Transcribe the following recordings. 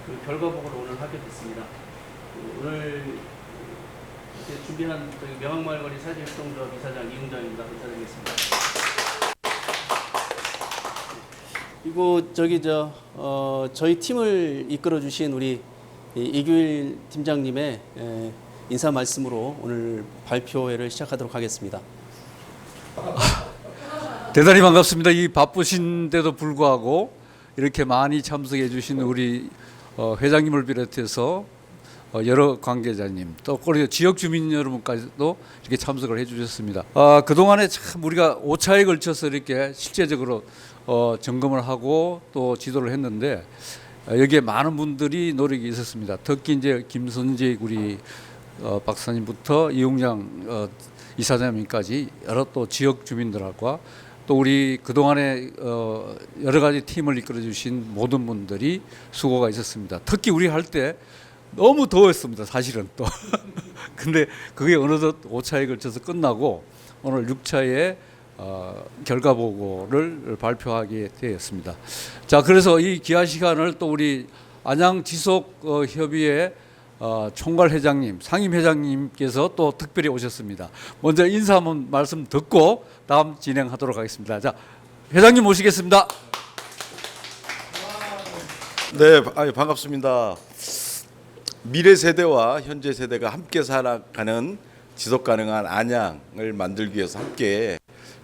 그 결과 보고를 오늘 하게 됐습니다. 오늘 이렇게 준비한 명학마을거리 사회활동조합 이사장 이웅장입니다. 인사드리겠습니다. 그리고 저희 팀을 이끌어 주신 우리 이규일 팀장님의 인사 말씀으로 오늘 발표회를 시작하도록 하겠습니다. 대단히 반갑습니다. 이 바쁘신데도 불구하고 이렇게 많이 참석해 주신 우리 회장님을 비롯해서 여러 관계자님 또 그리고 지역 주민 여러분까지도 이렇게 참석을 해 주셨습니다. 그동안에 참 우리가 5차에 걸쳐서 이렇게 실제적으로 점검을 하고 또 지도를 했는데 여기에 많은 분들이 노력이 있었습니다. 특히 이제 김선재 우리 박사님부터 이용장 이사장님까지 여러 또 지역 주민들과 또 우리 그동안에 여러 가지 팀을 이끌어 주신 모든 분들이 수고가 있었습니다. 특히 우리 할 때 너무 더웠습니다. 사실은 또. 근데 그게 어느덧 5차에 걸쳐서 끝나고 오늘 6차에 결과 보고를 발표하게 되었습니다. 자, 그래서 이 귀한 시간을 또 우리 안양지속협의회 총괄 회장님, 상임 회장님께서 또 특별히 오셨습니다. 먼저 인사 한번 말씀 듣고 다음 진행하도록 하겠습니다. 자, 회장님 모시겠습니다. 네, 반갑습니다. 미래 세대와 현재 세대가 함께 살아가는 지속 가능한 안양을 만들기 위해서 함께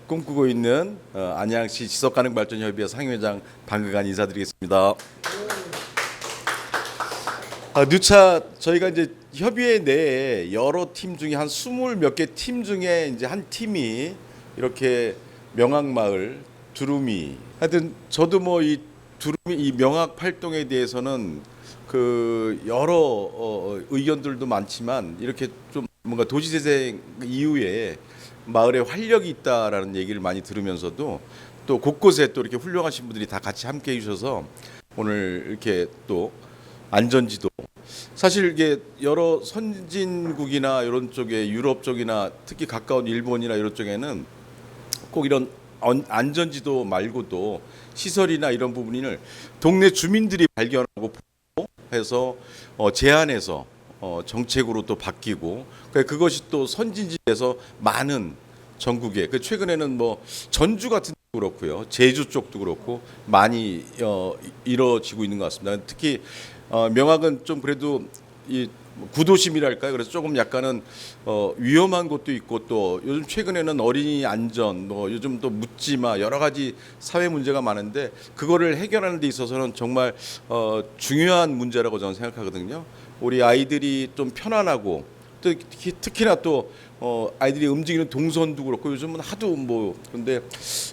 꿈꾸고 있는 안양시 지속 가능 발전 협의회 상임회장 방금간 인사드리겠습니다. 누차 저희가 이제 협의회 내에 여러 팀 중에 한 20몇 개 팀 중에 이제 한 팀이 이렇게 명악마을 두루미 하여튼 저도 뭐 이 두루미 이 명악 활동에 대해서는 그 여러 의견들도 많지만 이렇게 좀 뭔가 도시재생 이후에 마을에 활력이 있다라는 얘기를 많이 들으면서도 또 곳곳에 또 이렇게 훌륭하신 분들이 다 같이 함께 해주셔서 오늘 이렇게 또 안전지도 사실 이게 여러 선진국이나 이런 쪽에 유럽 쪽이나 특히 가까운 일본이나 이런 쪽에는 꼭 이런 안전지도 말고도 시설이나 이런 부분을 동네 주민들이 발견하고 해서 제안해서 정책으로 또 바뀌고 그것이 또 선진지에서 많은 전국에 최근에는 뭐 전주 같은 데도 그렇고요, 제주 쪽도 그렇고 많이 이루어지고 있는 것 같습니다. 특히 명악은 좀 그래도 이 구도심이랄까요? 그래서 조금 약간은 위험한 곳도 있고 또 요즘 최근에는 어린이 안전, 뭐 요즘 또 묻지마 여러 가지 사회 문제가 많은데 그거를 해결하는 데 있어서는 정말 중요한 문제라고 저는 생각하거든요. 우리 아이들이 좀 편안하고 특히나 또 아이들이 움직이는 동선도 그렇고 요즘은 하도 뭐 근데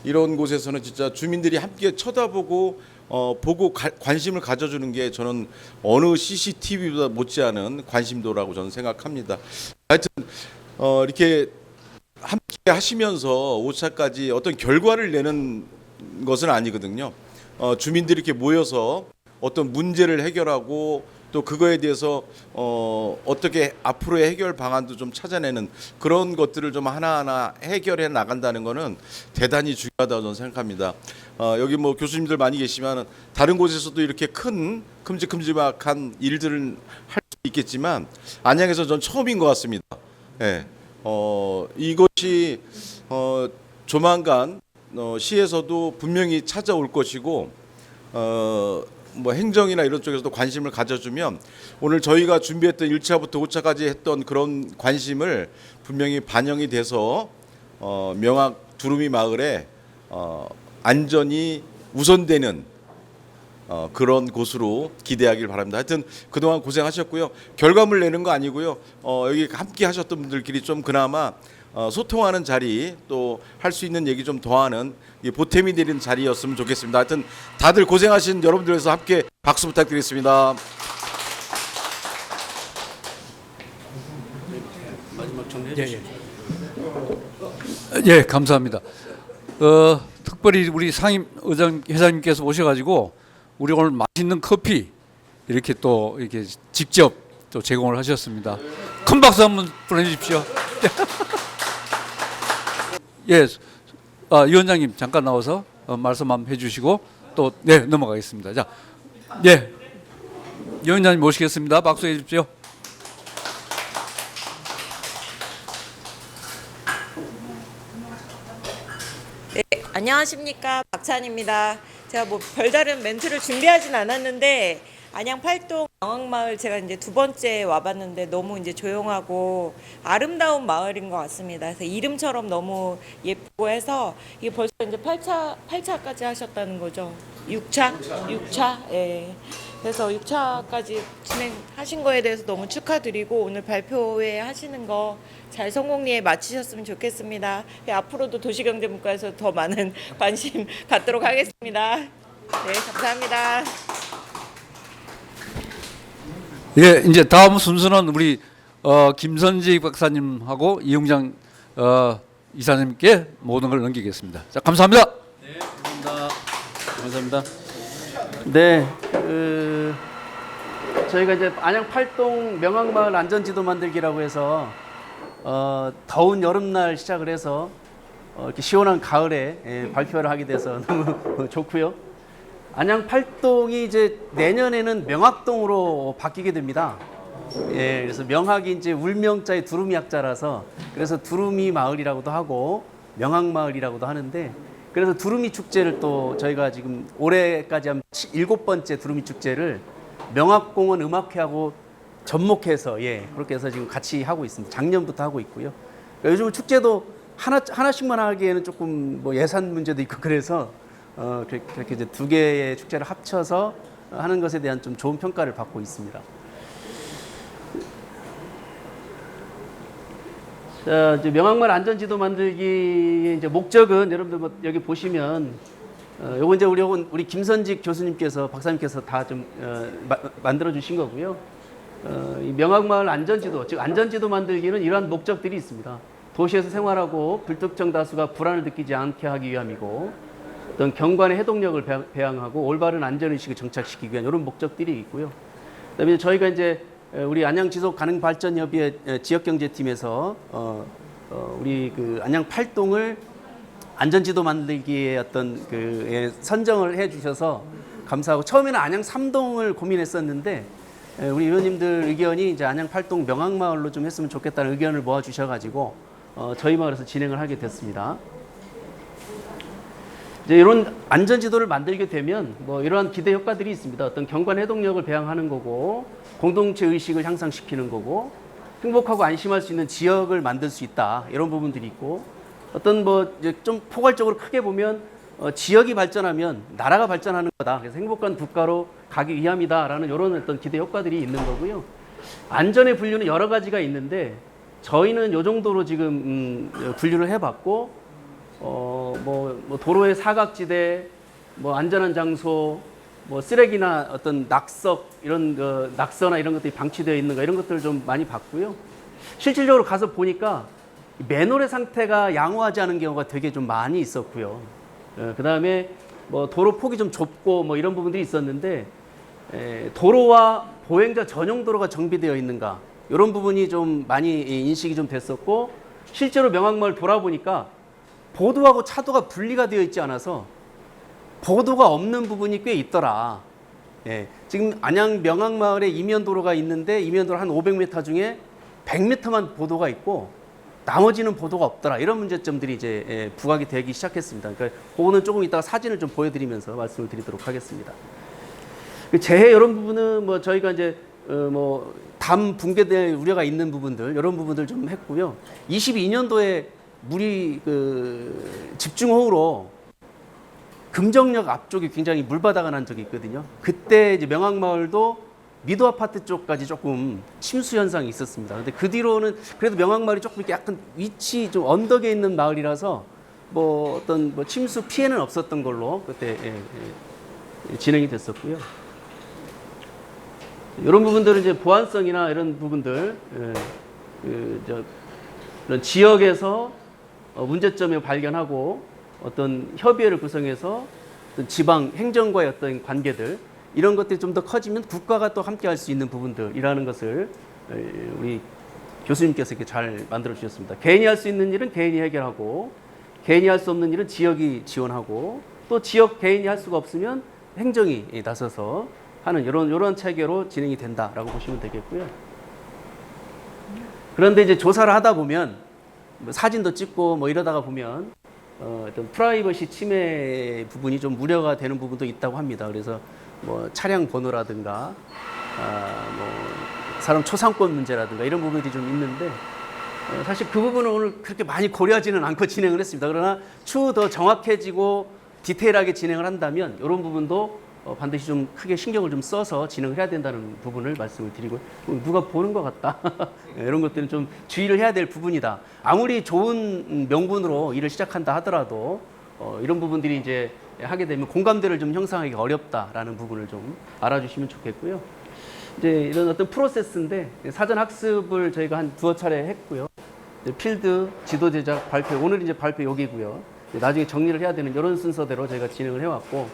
이런 곳에서는 진짜 주민들이 함께 쳐다보고 보고 관심을 가져주는 게 저는 어느 CCTV보다 못지않은 관심도라고 저는 생각합니다. 하여튼 이렇게 함께 하시면서 5차까지 어떤 결과를 내는 것은 아니거든요. 주민들이 이렇게 모여서 어떤 문제를 해결하고 또 그거에 대해서 어떻게 앞으로의 해결 방안도 좀 찾아내는 그런 것들을 좀 하나하나 해결해 나간다는 것은 대단히 중요하다고 저는 생각합니다. 여기 뭐 교수님들 많이 계시면 다른 곳에서도 이렇게 큰 큼직큼직한 일들을 할 수 있겠지만 안양에서 전 처음인 것 같습니다. 네. 이것이 조만간 시에서도 분명히 찾아올 것이고 뭐 행정이나 이런 쪽에서도 관심을 가져주면 오늘 저희가 준비했던 1차부터 5차까지 했던 그런 관심을 분명히 반영이 돼서 명악 두루미 마을에 안전이 우선되는 그런 곳으로 기대하길 바랍니다. 하여튼 그동안 고생하셨고요. 결과물 내는 거 아니고요. 여기 함께 하셨던 분들끼리 좀 그나마 소통하는 자리 또 할 수 있는 얘기 좀 더하는 보탬이 되는 자리였으면 좋겠습니다. 하여튼 다들 고생하신 여러분들에서 함께 박수 부탁드리겠습니다. 마지막 정리해 주시죠. 예, 감사합니다. 특별히 우리 상임 회장님께서 오셔가지고 우리 오늘 맛있는 커피 이렇게 또 이렇게 직접 또 제공을 하셨습니다. 큰 박수 한번 보내주십시오. 예, 위원장님 잠깐 나와서 말씀 한번 해주시고 또 네 넘어가겠습니다. 자, 예, 이 위원장님 모시겠습니다. 박수해 주십시오. 네, 안녕하십니까, 박찬입니다. 제가 뭐 별다른 멘트를 준비하진 않았는데 안양 팔동 명왕마을 제가 이제 두 번째 와봤는데 너무 이제 조용하고 아름다운 마을인 것 같습니다. 그래서 이름처럼 너무 예쁘고 해서 이게 벌써 이제 8차까지 하셨다는 거죠. 6차? 예. 그래서 6차까지 진행하신 거에 대해서 너무 축하드리고 오늘 발표회 하시는 거 잘 성공리에 마치셨으면 좋겠습니다. 예, 앞으로도 도시경제문과에서 더 많은 관심 갖도록 하겠습니다. 네, 감사합니다. 예, 이제 다음 순서는 우리 김선직 박사님하고 이용장 이사님께 모든 걸 넘기겠습니다. 자, 감사합니다. 네, 감사합니다. 감사합니다. 네, 저희가 이제 안양 팔동 명왕마을 안전지도 만들기라고 해서 더운 여름날 시작을 해서 이렇게 시원한 가을에 발표를 하게 돼서 너무 좋고요. 안양 팔동이 이제 내년에는 명학동으로 바뀌게 됩니다. 예, 그래서 명학이 이제 울명자의 두루미 약자라서 그래서 두루미 마을이라고도 하고 명학마을이라고도 하는데 그래서 두루미 축제를 또 저희가 지금 올해까지 한 7번째 두루미 축제를 명학공원 음악회하고 접목해서 그렇게 해서 지금 같이 하고 있습니다. 작년부터 하고 있고요. 그러니까 요즘 축제도 하나씩만 하기에는 조금 뭐 예산 문제도 있고 그래서 그렇게 이제 두 개의 축제를 합쳐서 하는 것에 대한 좀 좋은 평가를 받고 있습니다. 자, 이제 명왕마을 안전지도 만들기 이제 목적은 여러분들 뭐 여기 보시면 요거 이제 우리 김선직 교수님께서 박사님께서 다 좀 만들어 주신 거고요. 이 명왕마을 안전지도, 즉 안전지도 만들기는 이러한 목적들이 있습니다. 도시에서 생활하고 불특정 다수가 불안을 느끼지 않게 하기 위함이고 어떤 경관의 해독력을 배양하고 올바른 안전의식을 정착시키기 위한 이런 목적들이 있고요. 그다음에 저희가 이제 우리 안양 지속 가능 발전 협의회 지역경제팀에서 우리 그 안양 팔동을 안전지도 만들기에 어떤 선정을 해주셔서 감사하고 처음에는 안양 3동을 고민했었는데 우리 의원님들 의견이 이제 안양 팔동 명왕마을로 좀 했으면 좋겠다는 의견을 모아주셔가지고 저희 마을에서 진행을 하게 됐습니다. 이제 이런 안전지도를 만들게 되면 뭐 이러한 기대 효과들이 있습니다. 어떤 경관 해독력을 배양하는 거고 공동체 의식을 향상시키는 거고 행복하고 안심할 수 있는 지역을 만들 수 있다 이런 부분들이 있고 어떤 뭐 이제 좀 포괄적으로 크게 보면 지역이 발전하면 나라가 발전하는 거다. 그래서 행복한 국가로 가기 위함이다라는 이런 어떤 기대 효과들이 있는 거고요. 안전의 분류는 여러 가지가 있는데 저희는 이 정도로 지금 분류를 해봤고 뭐 도로의 사각지대, 뭐 안전한 장소, 뭐 쓰레기나 어떤 낙석 이런 낙서나 이런 것들이 방치되어 있는가 이런 것들을 좀 많이 봤고요. 실질적으로 가서 보니까 맨홀의 상태가 양호하지 않은 경우가 되게 좀 많이 있었고요. 그 다음에 뭐 도로 폭이 좀 좁고 뭐 이런 부분들이 있었는데 도로와 보행자 전용 도로가 정비되어 있는가 이런 부분이 좀 많이 인식이 좀 됐었고 실제로 명왕마을 돌아보니까 보도하고 차도가 분리가 되어 있지 않아서 보도가 없는 부분이 꽤 있더라. 지금 안양 명왕마을에 이면도로가 있는데 이면도로 한 500m 중에 100m만 보도가 있고 나머지는 보도가 없더라. 이런 문제점들이 이제 부각이 되기 시작했습니다. 그러니까 그거는 조금 이따가 사진을 좀 보여드리면서 말씀을 드리도록 하겠습니다. 재해 이런 부분은 뭐 저희가 이제 뭐 담 붕괴될 우려가 있는 부분들 이런 부분들 좀 했고요. 22년도에 물이 집중호우로 금정역 앞쪽이 굉장히 물바다가 난 적이 있거든요. 그때 이제 명왕마을도 미도 아파트 쪽까지 조금 침수 현상이 있었습니다. 근데 그 뒤로는 그래도 명왕마을이 조금 이렇게 약간 위치 좀 언덕에 있는 마을이라서 뭐 어떤 뭐 침수 피해는 없었던 걸로 그때 진행이 됐었고요. 이런 부분들은 이제 보안성이나 이런 부분들 이런 지역에서 문제점을 발견하고 어떤 협의회를 구성해서 어떤 지방 행정과의 어떤 관계들 이런 것들이 좀 더 커지면 국가가 또 함께 할 수 있는 부분들이라는 것을 우리 교수님께서 이렇게 잘 만들어 주셨습니다. 개인이 할 수 있는 일은 개인이 해결하고 개인이 할 수 없는 일은 지역이 지원하고 또 지역 개인이 할 수가 없으면 행정이 나서서 하는 이런 체계로 진행이 된다라고 보시면 되겠고요. 그런데 이제 조사를 하다 보면 뭐 사진도 찍고 뭐 이러다가 보면 어떤 프라이버시 침해 부분이 좀 우려가 되는 부분도 있다고 합니다. 그래서 뭐 차량 번호라든가 뭐 사람 초상권 문제라든가 이런 부분들이 좀 있는데 사실 그 부분은 오늘 그렇게 많이 고려하지는 않고 진행을 했습니다. 그러나 추후 더 정확해지고 디테일하게 진행을 한다면 이런 부분도 반드시 좀 크게 신경을 좀 써서 진행을 해야 된다는 부분을 말씀을 드리고 누가 보는 것 같다. 이런 것들은 좀 주의를 해야 될 부분이다. 아무리 좋은 명분으로 일을 시작한다 하더라도 이런 부분들이 이제 하게 되면 공감대를 좀 형성하기 어렵다라는 부분을 좀 알아주시면 좋겠고요. 이제 이런 어떤 프로세스인데 사전 학습을 저희가 한 두어 차례 했고요. 필드, 지도 제작, 발표, 오늘 이제 발표 여기고요. 나중에 정리를 해야 되는 이런 순서대로 저희가 진행을 해왔고,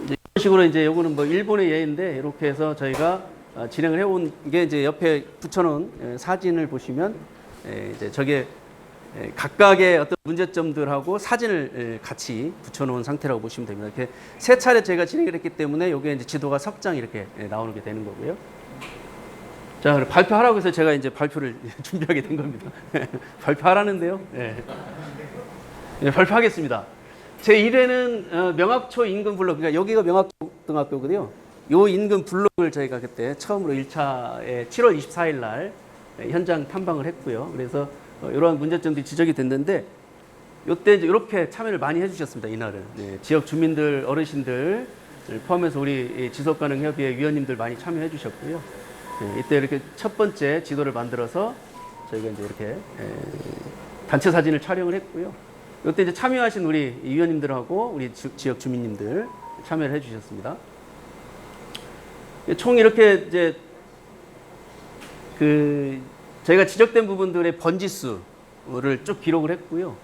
이제 이런 식으로 이제 요거는 뭐 일본의 예인데 이렇게 해서 저희가 진행을 해온 게 이제 옆에 붙여놓은 사진을 보시면 이제 저게 각각의 어떤 문제점들하고 사진을 같이 붙여놓은 상태라고 보시면 됩니다. 이렇게 세 차례 저희가 진행을 했기 때문에 이게 이제 지도가 석장 이렇게 나오게 되는 거고요. 자, 그럼 발표하라고 해서 제가 이제 발표를 준비하게 된 겁니다. 발표하라는데요. 네, 발표하겠습니다. 제 1회는 명학초 인근 블록, 그러니까 여기가 명학초등학교거든요. 요 인근 블록을 저희가 그때 처음으로 1차에 7월 24일 날 현장 탐방을 했고요. 그래서 이러한 문제점들이 지적이 됐는데 이때 이제 이렇게 참여를 많이 해주셨습니다. 이날은 지역 주민들, 어르신들 포함해서 우리 지속가능협의회 위원님들 많이 참여해 주셨고요. 이때 이렇게 첫 번째 지도를 만들어서 저희가 이제 이렇게 단체 사진을 촬영을 했고요. 이때 이제 참여하신 우리 위원님들하고 우리 지역 주민님들 참여를 해주셨습니다. 총 이렇게 이제 저희가 지적된 부분들의 번지수를 쭉 기록을 했고요.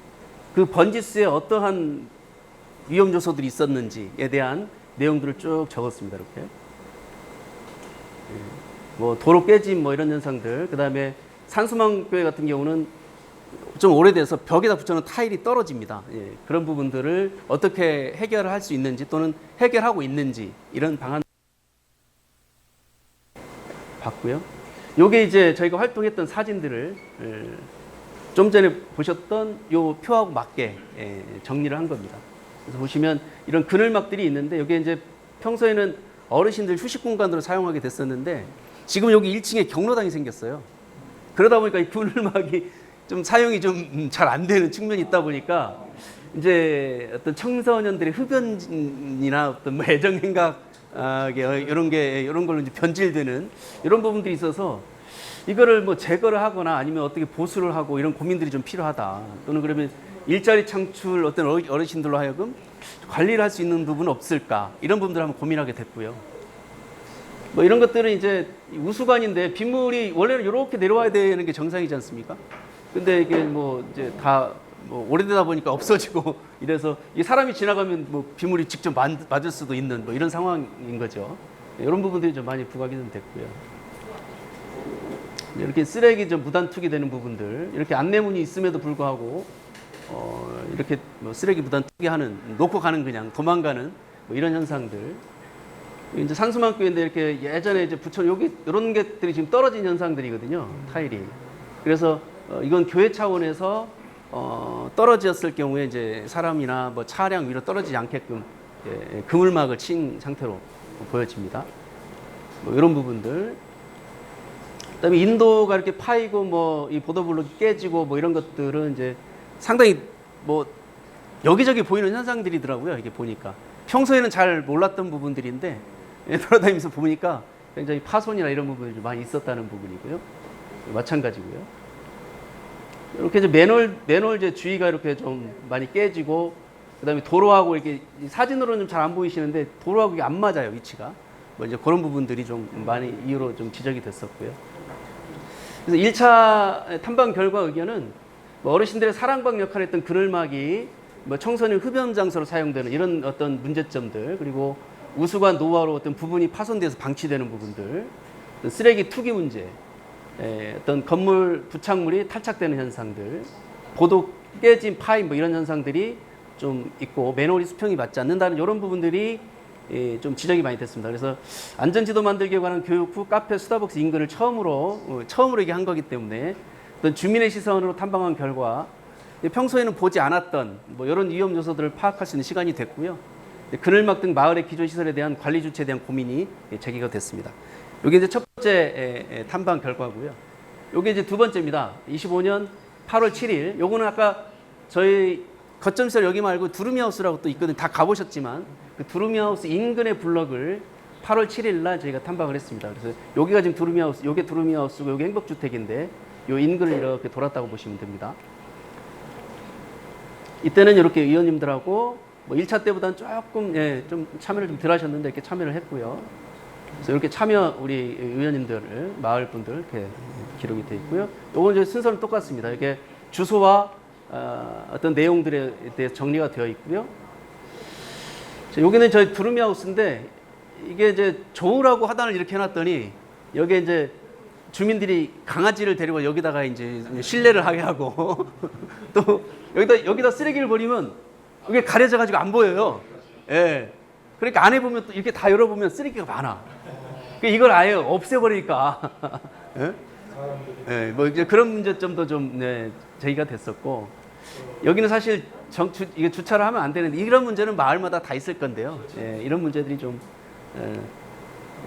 그 번지수에 어떠한 위험 요소들이 있었는지에 대한 내용들을 쭉 적었습니다. 이렇게. 뭐 도로 깨짐 뭐 이런 현상들, 그 다음에 산수망교회 같은 경우는 좀 오래돼서 벽에다 붙여놓은 타일이 떨어집니다. 그런 부분들을 어떻게 해결을 할 수 있는지 또는 해결하고 있는지 이런 방안 봤고요. 요게 이제 저희가 활동했던 사진들을 좀 전에 보셨던 요 표하고 맞게 정리를 한 겁니다. 그래서 보시면 이런 그늘막들이 있는데 여기 이제 평소에는 어르신들 휴식 공간으로 사용하게 됐었는데 지금 여기 1층에 경로당이 생겼어요. 그러다 보니까 이 그늘막이 좀 사용이 좀 잘 안 되는 측면이 있다 보니까 이제 어떤 청소년들의 흡연이나 어떤 뭐 애정행각 이런 걸로 이제 변질되는 이런 부분들이 있어서 이거를 뭐 제거를 하거나 아니면 어떻게 보수를 하고 이런 고민들이 좀 필요하다. 또는 그러면 일자리 창출 어떤 어르신들로 하여금 관리를 할 수 있는 부분은 없을까? 이런 부분들 한번 고민하게 됐고요. 뭐 이런 것들은 이제 우수관인데 빗물이 원래는 이렇게 내려와야 되는 게 정상이지 않습니까? 근데 이게 뭐 이제 다 뭐 오래되다 보니까 없어지고 이래서 이 사람이 지나가면 뭐 빗물이 직접 맞을 수도 있는 뭐 이런 상황인 거죠. 이런 부분들이 좀 많이 부각이 좀 됐고요. 이렇게 쓰레기 좀 무단 투기되는 부분들, 이렇게 안내문이 있음에도 불구하고 이렇게 뭐 쓰레기 무단 투기하는, 놓고 가는 그냥 도망가는 뭐 이런 현상들. 이제 산수망교회인데 이렇게 예전에 이제 여기 이런 것들이 지금 떨어진 현상들이거든요. 타일이. 그래서 이건 교회 차원에서 떨어졌을 경우에 이제 사람이나 뭐 차량 위로 떨어지지 않게끔 그물막을 친 상태로 보여집니다. 뭐 이런 부분들. 그다음에 인도가 이렇게 파이고 뭐 이 보도블록이 깨지고 뭐 이런 것들은 이제 상당히 뭐 여기저기 보이는 현상들이더라고요. 이게 보니까 평소에는 잘 몰랐던 부분들인데 돌아다니면서 보니까 굉장히 파손이나 이런 부분이 좀 많이 있었다는 부분이고요. 마찬가지고요. 이렇게 이제 맨홀 이제 주위가 이렇게 좀 많이 깨지고, 그다음에 도로하고 이렇게 사진으로는 잘 안 보이시는데 도로하고 이게 안 맞아요, 위치가. 뭐 이제 그런 부분들이 좀 많이 이유로 좀 지적이 됐었고요. 그래서 1차 탐방 결과 의견은 뭐 어르신들의 사랑방 역할을 했던 그늘막이 뭐 청소년 흡연 장소로 사용되는 이런 어떤 문제점들, 그리고 우수관 노후화로 어떤 부분이 파손돼서 방치되는 부분들, 쓰레기 투기 문제, 어떤 건물 부착물이 탈착되는 현상들, 보도 깨진 파임 뭐 이런 현상들이 좀 있고 맨홀이 수평이 맞지 않는다는 이런 부분들이 좀 지적이 많이 됐습니다. 그래서 안전지도 만들기에 관한 교육 후 카페 스타벅스 인근을 처음으로 이게 한 거기 때문에 어떤 주민의 시선으로 탐방한 결과 평소에는 보지 않았던 뭐 이런 위험 요소들을 파악할 수 있는 시간이 됐고요. 그늘막 등 마을의 기존 시설에 대한 관리 주체에 대한 고민이 제기가 됐습니다. 이게 이제 첫 번째 탐방 결과고요. 이게 이제 두 번째입니다. 25년 8월 7일. 요거는 아까 저희 거점시설 여기 말고 두루미하우스라고 또 있거든요. 다 가보셨지만 그 두루미하우스 인근의 블럭을 8월 7일 날 저희가 탐방을 했습니다. 그래서 여기가 지금 두루미하우스, 요게 두루미하우스고 요게 행복주택인데 요 인근을 이렇게 돌았다고 보시면 됩니다. 이때는 이렇게 의원님들하고 뭐 1차 때보다는 조금 좀 참여를 좀 덜 하셨는데 이렇게 참여를 했고요. 그래서 이렇게 참여 우리 의원님들, 마을 분들 이렇게 기록이 되어 있고요. 요건 이제 순서는 똑같습니다. 이게 주소와 어떤 내용들에 대해 정리가 되어 있고요. 자, 여기는 저희 두루미하우스인데 이게 이제 조우라고 하단을 이렇게 해놨더니 여기에 이제 주민들이 강아지를 데리고 여기다가 이제 실내를 하게 하고 또 여기다 쓰레기를 버리면 이게 가려져 가지고 안 보여요. 예. 그러니까 안에 보면 또 이렇게 다 열어보면 쓰레기가 많아. 이걸 아예 없애버리니까. 예? 예, 뭐 이제 그런 문제점도 좀 제기가 됐었고 여기는 사실 이게 주차를 하면 안 되는데 이런 문제는 마을마다 다 있을 건데요. 예, 이런 문제들이 좀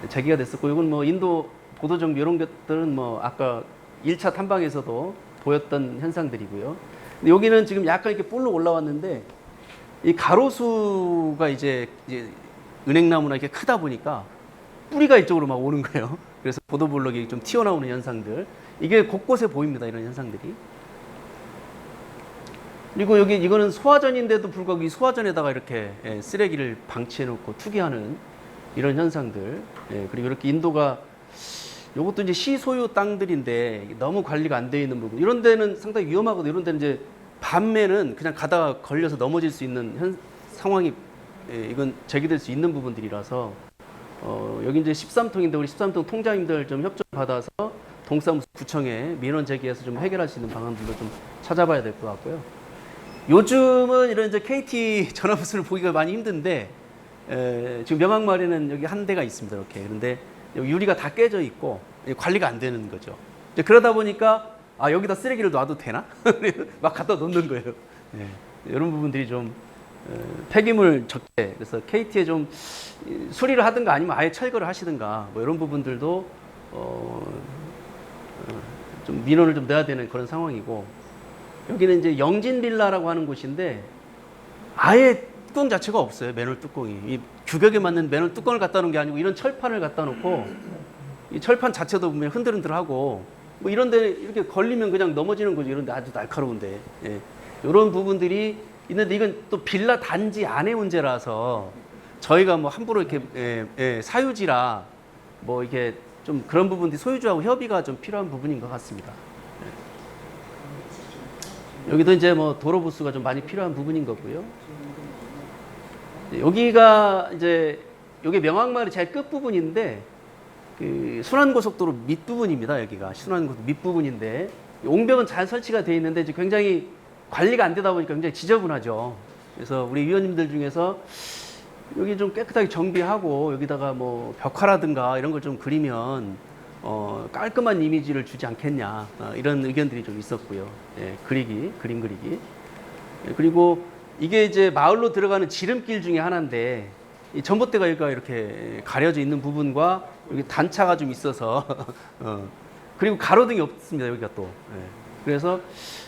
제기가 됐었고 이건 뭐 인도 보도 정비 이런 것들은 뭐 아까 1차 탐방에서도 보였던 현상들이고요. 근데 여기는 지금 약간 이렇게 볼로 올라왔는데 이 가로수가 이제 은행나무나 이렇게 크다 보니까 뿌리가 이쪽으로 막 오는 거예요. 그래서 보도블럭이 좀 튀어나오는 현상들. 이게 곳곳에 보입니다. 이런 현상들이. 그리고 이거는 소화전인데도 불구하고 이 소화전에다가 이렇게 쓰레기를 방치해 놓고 투기하는 이런 현상들. 그리고 이렇게 인도가 이것도 이제 시 소유 땅들인데 너무 관리가 안 되어 있는 부분. 이런 데는 상당히 위험하거든요. 이런 데는 이제 밤에는 그냥 가다가 걸려서 넘어질 수 있는 상황이 이건 제기될 수 있는 부분들이라서 여기 이제 13통인데 우리 13통 통장님들 좀 협조 받아서 동사무소구청에 민원 제기해서 좀 해결할 수 있는 방안들도 좀 찾아봐야 될 것 같고요. 요즘은 이런 이제 KT 전화부스를 보기가 많이 힘든데 지금 명항마을에는 여기 한 대가 있습니다. 이렇게. 그런데 여기 유리가 다 깨져 있고 관리가 안 되는 거죠. 이제 그러다 보니까 여기다 쓰레기를 놔도 되나? 막 갖다 놓는 거예요. 이런 부분들이 좀 폐기물 적재. 그래서 KT에 좀 수리를 하든가 아니면 아예 철거를 하시든가 뭐 이런 부분들도 좀 민원을 좀 넣어야 되는 그런 상황이고 여기는 이제 영진빌라라고 하는 곳인데 아예 뚜껑 자체가 없어요. 맨홀 뚜껑이. 이 규격에 맞는 맨홀 뚜껑을 갖다 놓은 게 아니고 이런 철판을 갖다 놓고 이 철판 자체도 보면 흔들흔들하고 뭐 이런 데 이렇게 걸리면 그냥 넘어지는 거죠. 이런 데 아주 날카로운데. 이런 부분들이 있는데 이건 또 빌라 단지 안의 문제라서 저희가 뭐 함부로 이렇게 사유지라 뭐 이렇게 좀 그런 부분들이 소유주하고 협의가 좀 필요한 부분인 것 같습니다. 여기도 이제 뭐 도로 부수가 좀 많이 필요한 부분인 거고요. 여기가 이제 여기 명항마을의 제일 끝 부분인데 그 순환고속도로 밑부분입니다. 여기가 순환고속도로 밑부분인데 옹벽은 잘 설치가 되어 있는데 지금 굉장히 관리가 안 되다 보니까 굉장히 지저분하죠. 그래서 우리 위원님들 중에서 여기 좀 깨끗하게 정비하고 여기다가 뭐 벽화라든가 이런 걸 좀 그리면 깔끔한 이미지를 주지 않겠냐 이런 의견들이 좀 있었고요. 그림 그리기. 그리고 이게 이제 마을로 들어가는 지름길 중에 하나인데 이 전봇대가 여기가 이렇게 가려져 있는 부분과 여기 단차가 좀 있어서 그리고 가로등이 없습니다. 여기가 또. 그래서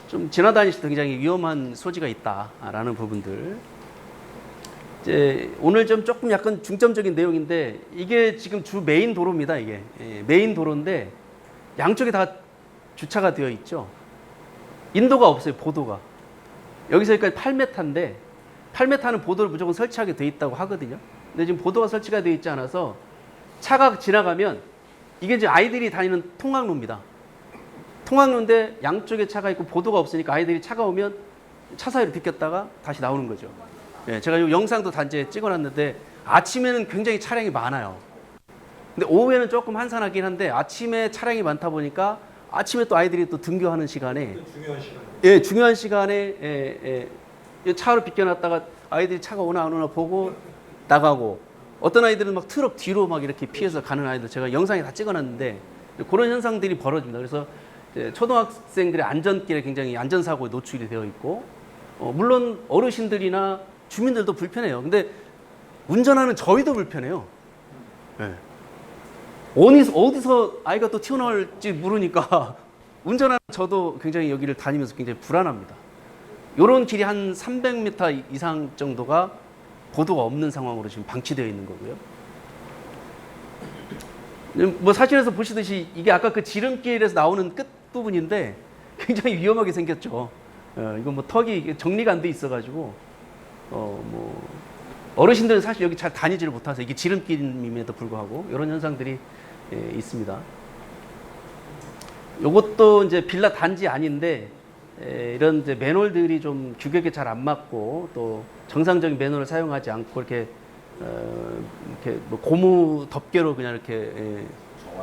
좀 지나다니실 때 굉장히 위험한 소지가 있다라는 부분들. 이제 오늘 좀 조금 약간 중점적인 내용인데 이게 지금 주 메인 도로입니다. 이게 메인 도로인데 양쪽에 다 주차가 되어 있죠. 인도가 없어요. 보도가. 여기서 여기까지 8m인데 8m는 보도를 무조건 설치하게 되어 있다고 하거든요. 근데 지금 보도가 설치가 되어 있지 않아서 차가 지나가면 이게 이제 아이들이 다니는 통학로입니다. 통학로인데 양쪽에 차가 있고 보도가 없으니까 아이들이 차가 오면 차 사이로 비꼈다가 다시 나오는 거죠. 제가 이 영상도 단지에 찍어놨는데 아침에는 굉장히 차량이 많아요. 근데 오후에는 조금 한산하긴 한데 아침에 차량이 많다 보니까 아침에 또 아이들이 또 등교하는 시간에 중요한 시간에 차로 비껴놨다가 아이들이 차가 오나 안 오나 보고 나가고 어떤 아이들은 막 트럭 뒤로 막 이렇게 피해서 가는 아이들 제가 영상에 다 찍어놨는데 그런 현상들이 벌어집니다. 그래서 이제 초등학생들의 안전길에 굉장히 안전사고에 노출이 되어 있고 물론 어르신들이나 주민들도 불편해요. 근데 운전하는 저희도 불편해요. 네. 어디서 아이가 또 튀어나올지 모르니까 운전하는 저도 굉장히 여기를 다니면서 굉장히 불안합니다. 이런 길이 한 300m 이상 정도가 보도가 없는 상황으로 지금 방치되어 있는 거고요. 뭐 사진에서 보시듯이 이게 아까 그 지름길에서 나오는 끝 부분인데 굉장히 위험하게 생겼죠. 이건 뭐 턱이 정리가 안 돼 있어가지고 뭐 어르신들은 사실 여기 잘 다니지를 못해서 이게 지름길임에도 불구하고 이런 현상들이 있습니다. 이것도 이제 빌라 단지 아닌데 이런 이제 맨홀들이 좀 규격에 잘 안 맞고 또 정상적인 맨홀을 사용하지 않고 이렇게 뭐 고무 덮개로 그냥 이렇게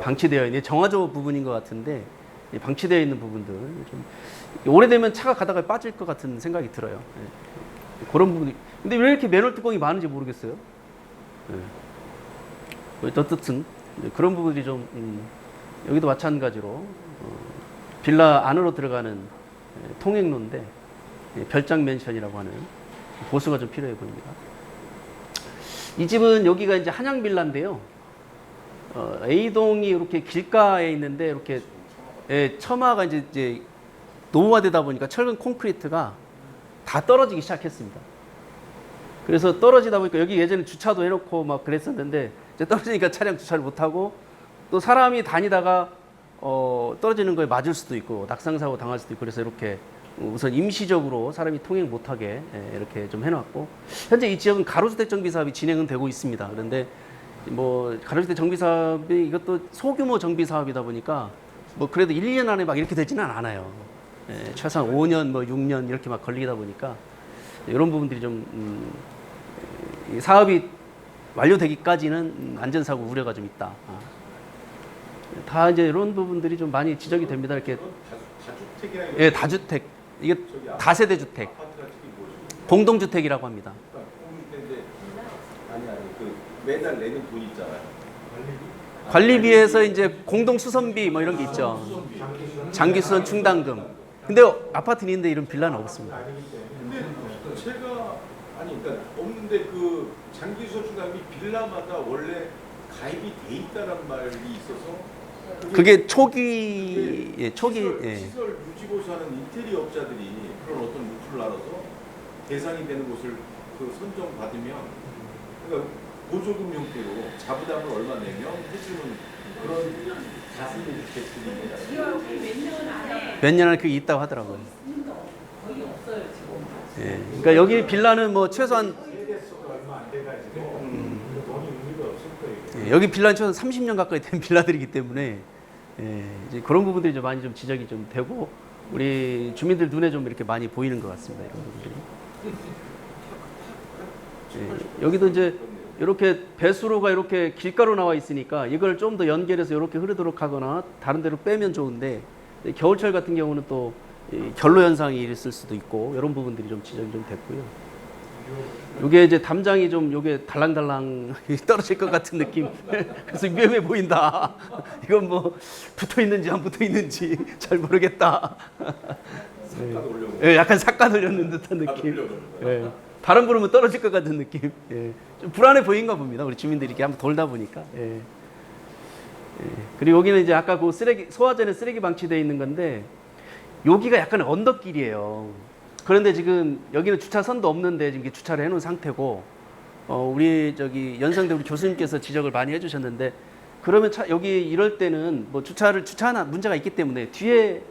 방치되어 있는 정화조 부분인 것 같은데 방치되어 있는 부분들 좀 오래되면 차가 가다가 빠질 것 같은 생각이 들어요. 그런 부분이. 근데 왜 이렇게 맨홀 뚜껑이 많은지 모르겠어요. 어쨌든 그런 부분들이 좀 여기도 마찬가지로 빌라 안으로 들어가는 통행로인데 별장 맨션이라고 하는 보수가 좀 필요해 보입니다. 이 집은 여기가 이제 한양 빌라인데요. A동이 이렇게 길가에 있는데 이렇게 처마가 이제 노후화되다 보니까 철근 콘크리트가 다 떨어지기 시작했습니다. 그래서 떨어지다 보니까 여기 예전에 주차도 해놓고 막 그랬었는데 이제 떨어지니까 차량 주차를 못하고 또 사람이 다니다가 떨어지는 거에 맞을 수도 있고 낙상사고 당할 수도 있고 그래서 이렇게 우선 임시적으로 사람이 통행 못하게 이렇게 좀 해놨고 현재 이 지역은 가로주택 정비 사업이 진행은 되고 있습니다. 그런데 뭐 가로주택 정비 사업이 이것도 소규모 정비 사업이다 보니까 뭐 그래도 1년 안에 막 이렇게 되지는 않아요. 최소한 5년 뭐 6년 이렇게 막 걸리다 보니까 이런 부분들이 좀 이 사업이 완료되기까지는 안전사고 우려가 좀 있다. 다 이제 이런 부분들이 좀 많이 지적이 됩니다. 이렇게 다주택이나 예, 다주택 이게 다세대 주택, 공동주택이라고 합니다. 그 매달 내는 돈 있잖아요. 관리비에서 이제 공동수선비 뭐 이런 게 있죠. 장기수선 충당금. 근데 아파트는 있는데 이런 빌라는 없습니다. 근데 제가 그러니까 없는데 그 장기수선 충당비 빌라마다 원래 가입이 돼 있다는 말이 있어서 그게 초기 시설 유지보수하는 인테리어 업자들이 그런 어떤 루트를 알아서 대상이 되는 곳을 그 선정받으면 그러니까 보조금 형태로 자부담을 얼마 내면 해주는 그런 다세대 주택들이 몇 년 안에 그게 있다고 하더라고요. 예. 그러니까 여기 빌라는 뭐 최소한 여기 빌라는 최소한 30년 가까이 된 빌라들이기 때문에 이제 그런 부분들이 좀 많이 좀 지적이 좀 되고 우리 주민들 눈에 좀 이렇게 많이 보이는 것 같습니다. 이런 부분들이. 여기도 이제 이렇게 배수로가 이렇게 길가로 나와 있으니까 이걸 좀 더 연결해서 이렇게 흐르도록 하거나 다른 데로 빼면 좋은데 겨울철 같은 경우는 또 결로 현상이 있을 수도 있고 이런 부분들이 좀 지적이 좀 됐고요. 이게 이제 담장이 좀 요게 달랑달랑 떨어질 것 같은 느낌. 그래서 위험해 보인다. 이건 뭐 붙어 있는지 안 붙어 있는지 잘 모르겠다. 약간 삭간 올려놓은 듯한 느낌. 바람 불으면 떨어질 것 같은 느낌. 좀 불안해 보인가 봅니다. 우리 주민들이 이렇게 한번 돌다 보니까. 그리고 여기는 이제 아까 그 쓰레기 소화전에 쓰레기 방치되어 있는 건데 여기가 약간 언덕길이에요. 그런데 지금 여기는 주차선도 없는데 지금 주차를 해놓은 상태고 우리 저기 연상대 우리 교수님께서 지적을 많이 해주셨는데 그러면 여기 이럴 때는 뭐 주차하나 문제가 있기 때문에 뒤에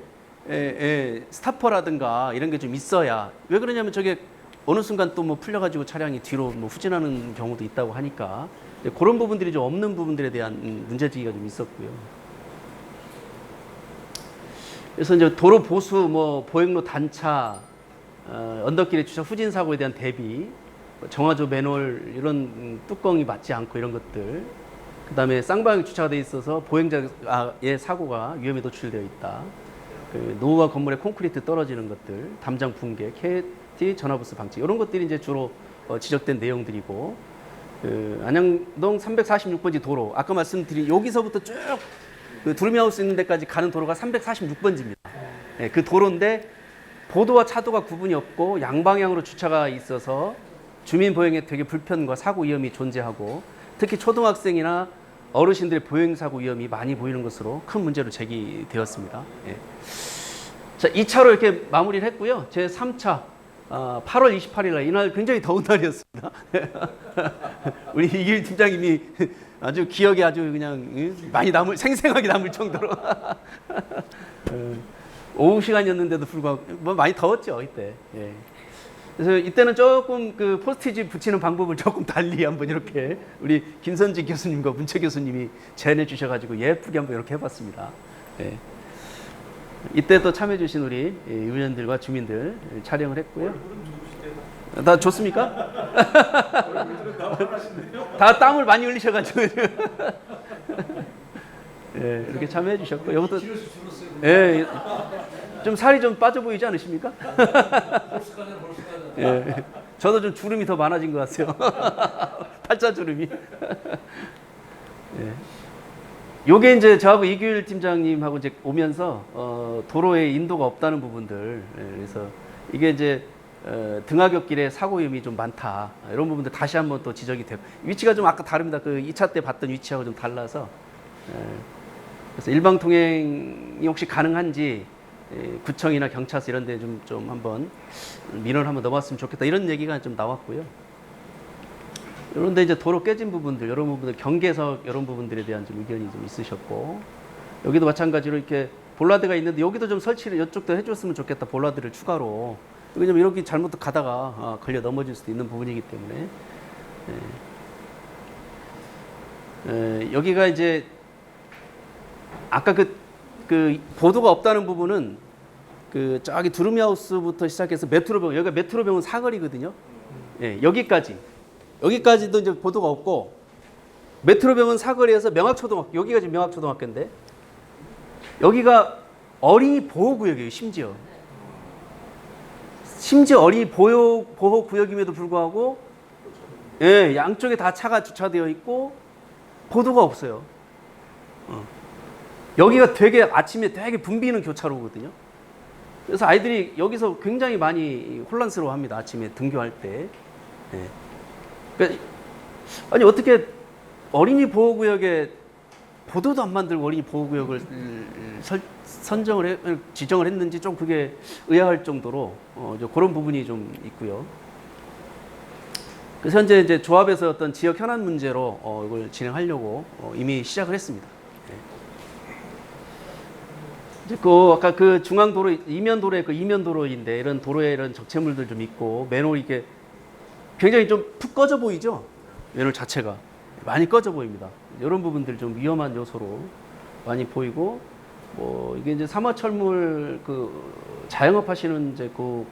스타퍼라든가 이런 게 좀 있어야 왜 그러냐면 저게 어느 순간 또 뭐 풀려가지고 차량이 뒤로 뭐 후진하는 경우도 있다고 하니까 그런 부분들이 좀 없는 부분들에 대한 문제제기가 좀 있었고요. 그래서 이제 도로 보수, 뭐 보행로 단차, 언덕길의 주차 후진 사고에 대한 대비, 정화조 맨홀 이런 뚜껑이 맞지 않고 이런 것들, 그다음에 쌍방향 주차가 돼 있어서 보행자의 사고가 위험에 노출되어 있다. 그 노후화 건물의 콘크리트 떨어지는 것들, 담장 붕괴, KT 전화부스 방치 이런 것들이 이제 주로 지적된 내용들이고, 그 안양동 346번지 도로, 아까 말씀드린 여기서부터 쭉 그 두루미하우스 있는 데까지 가는 도로가 346번지입니다. 예, 그 도로인데 보도와 차도가 구분이 없고 양방향으로 주차가 있어서 주민 보행에 되게 불편과 사고 위험이 존재하고, 특히 초등학생이나 어르신들의 보행 사고 위험이 많이 보이는 것으로 큰 문제로 제기되었습니다. 예. 자, 2차로 이렇게 마무리를 했고요. 제 3차 8월 28일 날, 이날 굉장히 더운 날이었습니다. 우리 이길 팀장님이 아주 기억에 아주 그냥 많이 생생하게 남을 정도로 오후 시간이었는데도 불구하고 뭐 많이 더웠죠 이때. 예. 그래서 이때는 조금 그 포스트잇 붙이는 방법을 조금 달리 한번 이렇게 우리 김선지 교수님과 문채 교수님이 제안해 주셔가지고 예쁘게 한번 이렇게 해봤습니다. 예. 이때 또 참여해주신 우리 의원들과 주민들 촬영을 했고요. 다 좋습니까? 다 땀을 많이 흘리셔가지고 예, 이렇게 참여해주셨고, 이것도 예, 좀 살이 좀 빠져 보이지 않으십니까? 예, 저도 좀 주름이 더 많아진 것 같아요. 팔자 주름이. 예. 요게 이제 저하고 이규일 팀장님하고 이제 오면서 도로에 인도가 없다는 부분들, 예, 그래서 이게 이제 등하굣길에 사고 위험이 좀 많다, 이런 부분들 다시 한번 또 지적이 되고, 위치가 좀 아까 다릅니다. 그 2차 때 봤던 위치하고 좀 달라서, 그래서 일방 통행이 혹시 가능한지 구청이나 경찰서 이런 데 좀 한번 민원을 한번 넣어봤으면 좋겠다, 이런 얘기가 좀 나왔고요. 그런데 이제 도로 깨진 부분들, 이런 부분들, 경계석 이런 부분들에 대한 좀 의견이 좀 있으셨고, 여기도 마찬가지로 이렇게 볼라드가 있는데 여기도 좀 설치를 이쪽도 해줬으면 좋겠다, 볼라드를 추가로. 왜냐면 이렇게 잘못 가다가 걸려 넘어질 수도 있는 부분이기 때문에. 여기가 이제 아까 그 보도가 없다는 부분은 그 저기 두루미하우스부터 시작해서 메트로병원, 여기가 메트로병원 사거리거든요. 예, 여기까지도 이제 보도가 없고, 메트로병원 사거리에서 명학초등학교, 여기가 지금 명학초등학교인데 여기가 어린이 보호구역이에요. 심지어 어린이 보호구역임에도 불구하고, 예, 양쪽에 다 차가 주차되어 있고 보도가 없어요. 여기가 되게 아침에 되게 붐비는 교차로거든요. 그래서 아이들이 여기서 굉장히 많이 혼란스러워합니다. 아침에 등교할 때. 예. 그러니까 아니 어떻게 어린이 보호구역에 보도도 안 만들고 어린이 보호구역을 지정을 했는지 좀 그게 의아할 정도로 그런 부분이 좀 있고요. 그래서 현재 이제 조합에서 어떤 지역 현안 문제로 이걸 진행하려고 이미 시작을 했습니다. 이제 아까 그 중앙도로 이면도로의 그 이면도로인데, 이런 도로에 이런 적재물들 좀 있고, 맨홀 이게 굉장히 좀 푹 꺼져 보이죠? 맨홀 자체가 많이 꺼져 보입니다. 이런 부분들 좀 위험한 요소로 많이 보이고, 뭐 이게 이제 사마철물 그 자영업 하시는 이제 그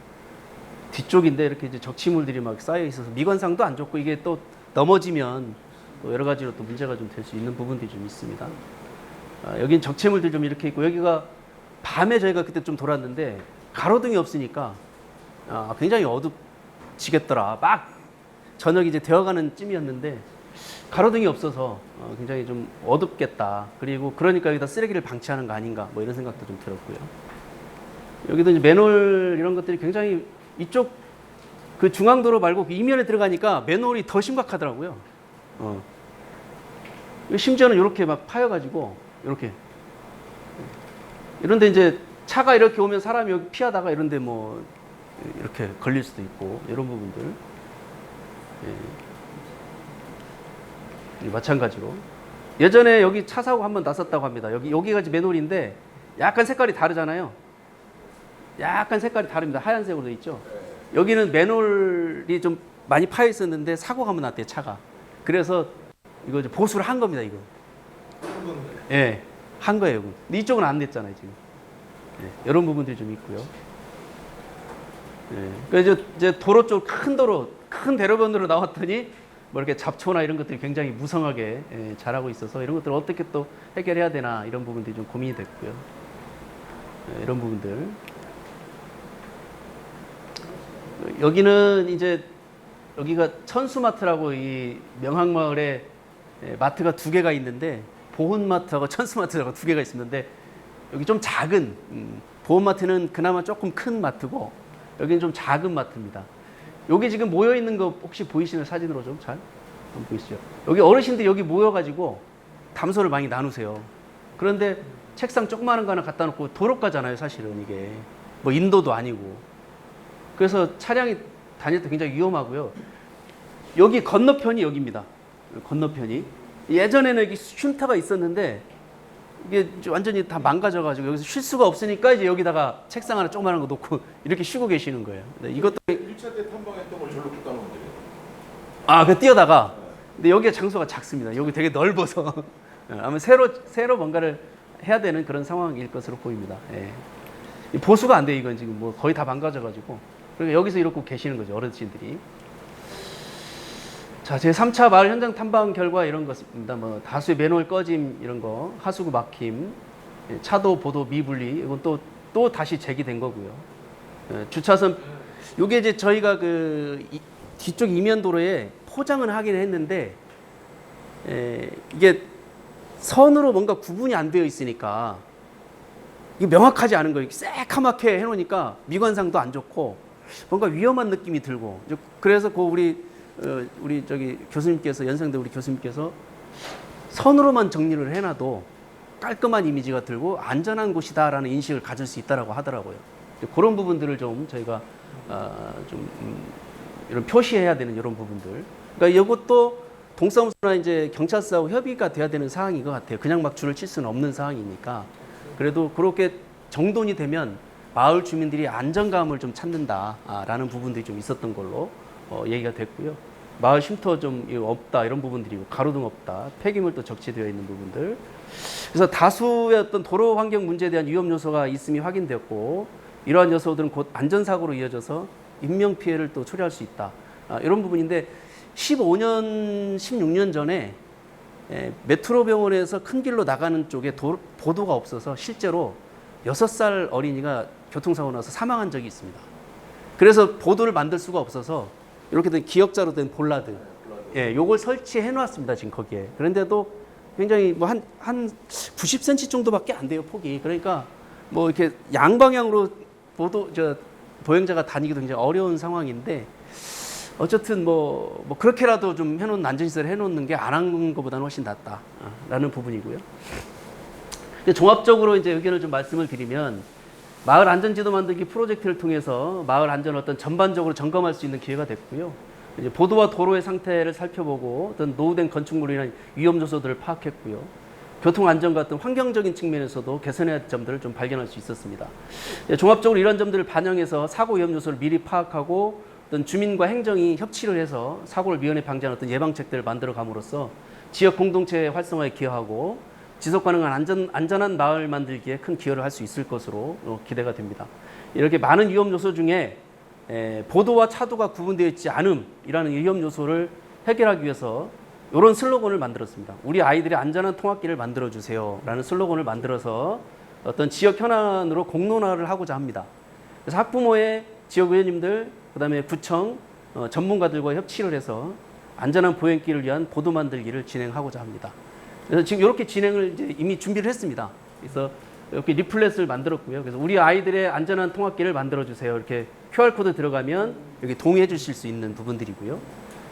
뒤쪽인데 이렇게 이제 적치물들이 막 쌓여 있어서 미관상도 안 좋고, 이게 또 넘어지면 또 여러 가지로 또 문제가 좀 될 수 있는 부분들이 좀 있습니다. 여긴 적재물들 좀 이렇게 있고, 여기가 밤에 저희가 그때 좀 돌았는데 가로등이 없으니까 굉장히 어둡지겠더라. 막 저녁이 이제 되어가는 쯤이었는데 가로등이 없어서 굉장히 좀 어둡겠다. 그리고 그러니까 여기다 쓰레기를 방치하는 거 아닌가, 뭐 이런 생각도 좀 들었고요. 여기도 이제 맨홀 이런 것들이 굉장히 이쪽 그 중앙도로 말고 그 이면에 들어가니까 맨홀이 더 심각하더라고요. 심지어는 이렇게 막 파여가지고 이렇게 이런데 이제 차가 이렇게 오면 사람이 여기 피하다가 이런데 뭐 이렇게 걸릴 수도 있고, 이런 부분들. 예. 마찬가지로 예전에 여기 차 사고 한번 났었다고 합니다. 여기가 이제 맨홀인데 약간 색깔이 다르잖아요. 약간 색깔이 다릅니다. 하얀색으로 돼 있죠. 여기는 맨홀이 좀 많이 파여 있었는데 사고가 한번 났대요, 차가. 그래서 이거 이제 보수를 한 겁니다, 이거. 예, 한 거예요. 근데 이쪽은 안 됐잖아요, 지금. 예, 이런 부분들이 좀 있고요. 예, 그래서 이제 도로 쪽 큰 도로, 큰 대로변으로 나왔더니 뭐 이렇게 잡초나 이런 것들이 굉장히 무성하게 자라고 있어서 이런 것들을 어떻게 또 해결해야 되나, 이런 부분들이 좀 고민이 됐고요. 예, 이런 부분들. 여기는 이제 여기가 천수마트라고 이 명항마을에 마트가 두 개가 있는데 보훈마트하고 천수마트라고 두 개가 있는데 여기 좀 작은 보훈마트는 그나마 조금 큰 마트고 여기는 좀 작은 마트입니다. 여기 지금 모여 있는 거 혹시 보이시는 사진으로 좀 잘 한번 보이시죠? 여기 어르신들 여기 모여가지고 담소를 많이 나누세요. 그런데 책상 조그마한 거 하나 갖다 놓고 도로가잖아요, 사실은 이게 뭐 인도도 아니고. 그래서 차량이 다닐 때 굉장히 위험하고요. 여기 건너편이 여기입니다. 건너편이 예전에는 여기 쉼터가 있었는데 이게 완전히 다 망가져가지고 여기서 쉴 수가 없으니까 이제 여기다가 책상 하나 조그마한 거 놓고 이렇게 쉬고 계시는 거예요. 근데 이것도 1차 때 탐방했던 걸 절로 갖다 놓으면 돼요. 그 뛰어다가 근데 여기가 장소가 작습니다. 여기 되게 넓어서 아마 새로 뭔가를 해야 되는 그런 상황일 것으로 보입니다. 예. 보수가 안 돼 이건 지금 뭐 거의 다 망가져가지고 그러니까 여기서 이러고 계시는 거죠 어르신들이. 자, 제 3차 마을 현장 탐방 결과 이런 것입니다. 뭐 다수의 맨홀 꺼짐 이런 거, 하수구 막힘, 차도 보도 미분리 이건 또 다시 제기된 거고요. 주차선 요게 이제 저희가 뒤쪽 이면도로에 포장은 하긴 했는데 이게 선으로 뭔가 구분이 안 되어 있으니까 이게 명확하지 않은 거예요. 새카맣게 해놓으니까 미관상도 안 좋고 뭔가 위험한 느낌이 들고 그래서 우리 저기 교수님께서 연상대 우리 교수님께서 선으로만 정리를 해놔도 깔끔한 이미지가 들고 안전한 곳이다라는 인식을 가질 수 있다라고 하더라고요. 그런 부분들을 좀 저희가 이런 표시해야 되는 이런 부분들. 그러니까 이것도 동사무소나 이제 경찰서하고 협의가 돼야 되는 사항인 것 같아요. 그냥 막 줄을 칠 수는 없는 상황이니까. 그래도 그렇게 정돈이 되면 마을 주민들이 안정감을 좀 찾는다라는 부분들이 좀 있었던 걸로 얘기가 됐고요. 마을 쉼터 좀 없다 이런 부분들이고 가로등 없다, 폐기물도 적재되어 있는 부분들. 그래서 다수의 어떤 도로 환경 문제에 대한 위험 요소가 있음이 확인되었고 이러한 요소들은 곧 안전사고로 이어져서 인명 피해를 또 초래할 수 있다. 이런 부분인데 15년, 16년 전에 메트로 병원에서 큰 길로 나가는 쪽에 보도가 없어서 실제로 6살 어린이가 교통사고 나서 사망한 적이 있습니다. 그래서 보도를 만들 수가 없어서 이렇게 된 기역자로 된 볼라드, 요걸 설치해 놨습니다. 지금 거기에. 그런데도 굉장히 뭐 한 90cm 정도밖에 안 돼요, 폭이. 그러니까 뭐 이렇게 양방향으로 보행자가 다니기도 굉장히 어려운 상황인데 어쨌든 뭐 그렇게라도 좀 해놓은 안전시설 해놓는 게 안 한 것보다는 훨씬 낫다라는 부분이고요. 근데 종합적으로 이제 의견을 좀 말씀을 드리면 마을 안전지도 만들기 프로젝트를 통해서 마을 안전을 어떤 전반적으로 점검할 수 있는 기회가 됐고요. 이제 보도와 도로의 상태를 살펴보고 어떤 노후된 건축물로 인한 위험 요소들을 파악했고요. 교통 안전 같은 환경적인 측면에서도 개선해야 할 점들을 좀 발견할 수 있었습니다. 종합적으로 이런 점들을 반영해서 사고 위험 요소를 미리 파악하고 어떤 주민과 행정이 협치를 해서 사고를 미연에 방지하는 어떤 예방책들을 만들어 감으로써 지역 공동체 활성화에 기여하고 지속 가능한 안전한 마을 만들기에 큰 기여를 할 수 있을 것으로 기대가 됩니다. 이렇게 많은 위험 요소 중에 보도와 차도가 구분되어 있지 않음이라는 위험 요소를 해결하기 위해서 이런 슬로건을 만들었습니다. 우리 아이들의 안전한 통학길을 만들어주세요 라는 슬로건을 만들어서 어떤 지역 현안으로 공론화를 하고자 합니다. 그래서 학부모의 지역 의원님들, 그 다음에 구청, 전문가들과 협치를 해서 안전한 보행길을 위한 보도 만들기를 진행하고자 합니다. 그래서 지금 이렇게 진행을 이제 이미 준비를 했습니다. 그래서 이렇게 리플렛을 만들었고요. 그래서 우리 아이들의 안전한 통학길을 만들어주세요. 이렇게 QR코드 들어가면 여기 동의해 주실 수 있는 부분들이고요.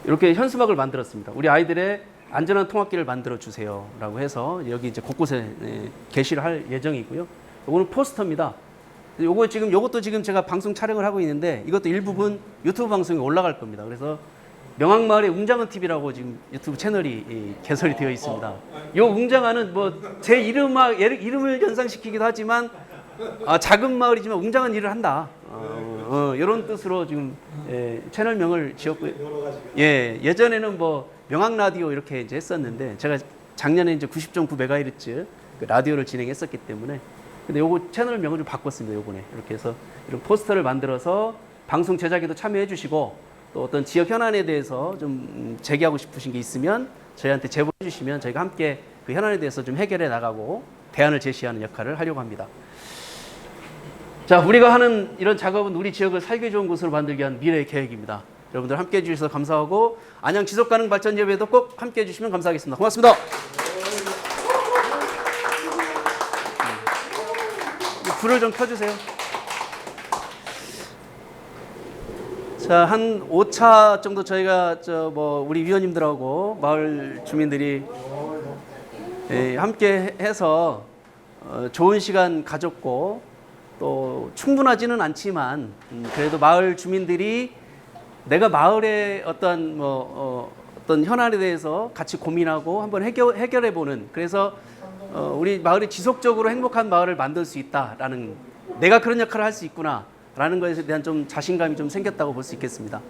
이렇게 현수막을 만들었습니다. 우리 아이들의 안전한 통학길을 만들어주세요. 라고 해서 여기 이제 곳곳에 게시를 할 예정이고요. 이거는 포스터입니다. 요것도 지금 제가 방송 촬영을 하고 있는데 이것도 일부분 유튜브 방송에 올라갈 겁니다. 그래서 명항마을의 웅장한 TV라고 지금 유튜브 채널이 개설이 되어 있습니다. 요 웅장한은 뭐 제 이름을 연상시키기도 하지만 작은 마을이지만 웅장한 일을 한다. 이런 뜻으로 지금 채널명을 지었고요. 예전에는 뭐 명항 라디오 이렇게 이제 했었는데 제가 작년에 이제 90.9MHz 그 라디오를 진행했었기 때문에 근데 요거 채널명을 좀 바꿨습니다. 요번에 이렇게 해서 이런 포스터를 만들어서 방송 제작에도 참여해 주시고 또 어떤 지역 현안에 대해서 좀 제기하고 싶으신 게 있으면 저희한테 제보해 주시면 저희가 함께 그 현안에 대해서 좀 해결해 나가고 대안을 제시하는 역할을 하려고 합니다. 자, 우리가 하는 이런 작업은 우리 지역을 살기 좋은 곳으로 만들기 위한 미래의 계획입니다. 여러분들 함께해 주셔서 감사하고 안양 지속가능 발전 예배도 꼭 함께해 주시면 감사하겠습니다. 고맙습니다. 불을 좀 켜주세요. 자, 한 5차 정도 저희가 우리 위원님들하고 마을 주민들이 함께 해서 좋은 시간 가졌고 또 충분하지는 않지만 그래도 마을 주민들이 내가 마을의 어떤 현안에 대해서 같이 고민하고 한번 해결해 보는, 그래서 우리 마을이 지속적으로 행복한 마을을 만들 수 있다라는, 내가 그런 역할을 할 수 있구나라는 것에 대한 좀 자신감이 좀 생겼다고 볼 수 있겠습니다.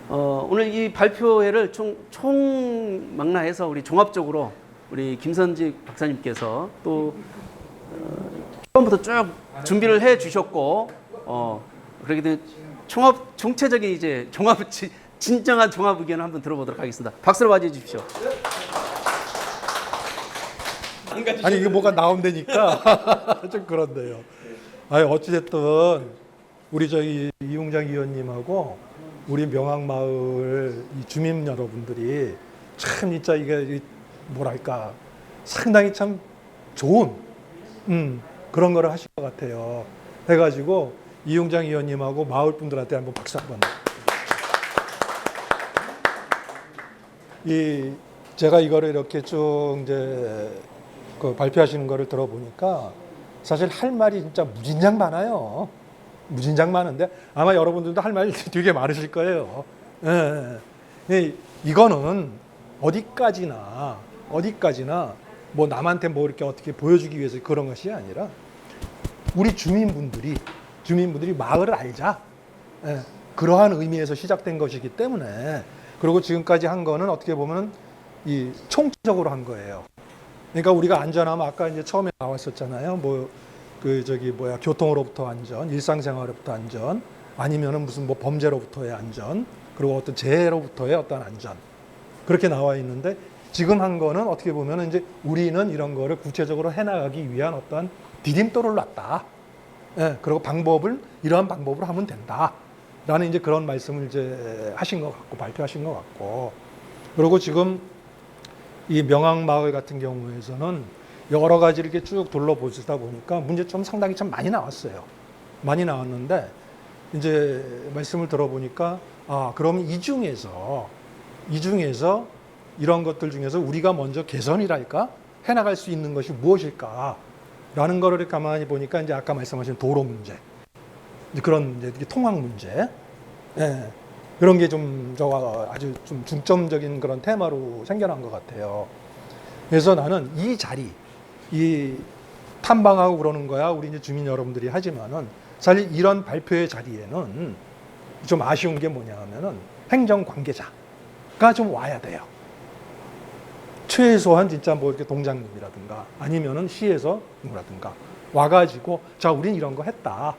오늘 이 발표회를 총망라해서 우리 종합적으로 우리 김선직 박사님께서 또 처음부터 쭉 준비를 해 주셨고, 그렇게 된 총체적인 이제 진정한 종합 의견을 한번 들어보도록 하겠습니다. 박수로 맞이해 주십시오. 아니 이게 뭐가 나온다니까 좀 그런데요. 아니 어찌됐든 우리 저기 이용장 의원님하고 우리 명항마을 이 주민 여러분들이 참 진짜 이게 뭐랄까 상당히 참 좋은 그런 거를 하실 것 같아요. 해가지고 이용장 의원님하고 마을 분들한테 한번 박수 한번. 제가 이거를 이렇게 쭉 이제 발표하시는 거를 들어보니까 사실 할 말이 진짜 무진장 많아요. 무진장 많은데 아마 여러분들도 할 말이 되게 많으실 거예요. 예. 이거는 어디까지나 뭐 남한테 뭐 이렇게 어떻게 보여주기 위해서 그런 것이 아니라 우리 주민분들이 마을을 알자. 예. 그러한 의미에서 시작된 것이기 때문에, 그리고 지금까지 한 거는 어떻게 보면 이 총체적으로 한 거예요. 그러니까 우리가 안전하면 아까 이제 처음에 나왔었잖아요. 교통으로부터 안전, 일상생활로부터 안전, 아니면은 무슨 뭐 범죄로부터의 안전, 그리고 어떤 재해로부터의 어떤 안전. 그렇게 나와 있는데 지금 한 거는 어떻게 보면 이제 우리는 이런 거를 구체적으로 해나가기 위한 어떤 디딤돌을 놨다. 예, 그리고 이러한 방법으로 하면 된다. 라는 이제 그런 말씀을 이제 하신 것 같고, 발표하신 것 같고. 그리고 지금 이 명항마을 같은 경우에서는 여러 가지 이렇게 쭉 둘러보시다 보니까 문제점 상당히 참 많이 나왔어요. 많이 나왔는데 이제 말씀을 들어보니까 그럼 이 중에서 이런 것들 중에서 우리가 먼저 개선이랄까 해나갈 수 있는 것이 무엇일까라는 거를 가만히 보니까 이제 아까 말씀하신 도로 문제, 이제 그런 이제 통학 문제, 예, 그런 게 좀 아주 좀 중점적인 그런 테마로 생겨난 것 같아요. 그래서 나는 이 자리, 이 탐방하고 그러는 거야 우리 이제 주민 여러분들이 하지만은 사실 이런 발표의 자리에는 좀 아쉬운 게 뭐냐 하면은 행정 관계자가 좀 와야 돼요. 최소한 진짜 뭐 이렇게 동장님이라든가 아니면은 시에서 누구라든가 와가지고 자 우린 이런 거 했다.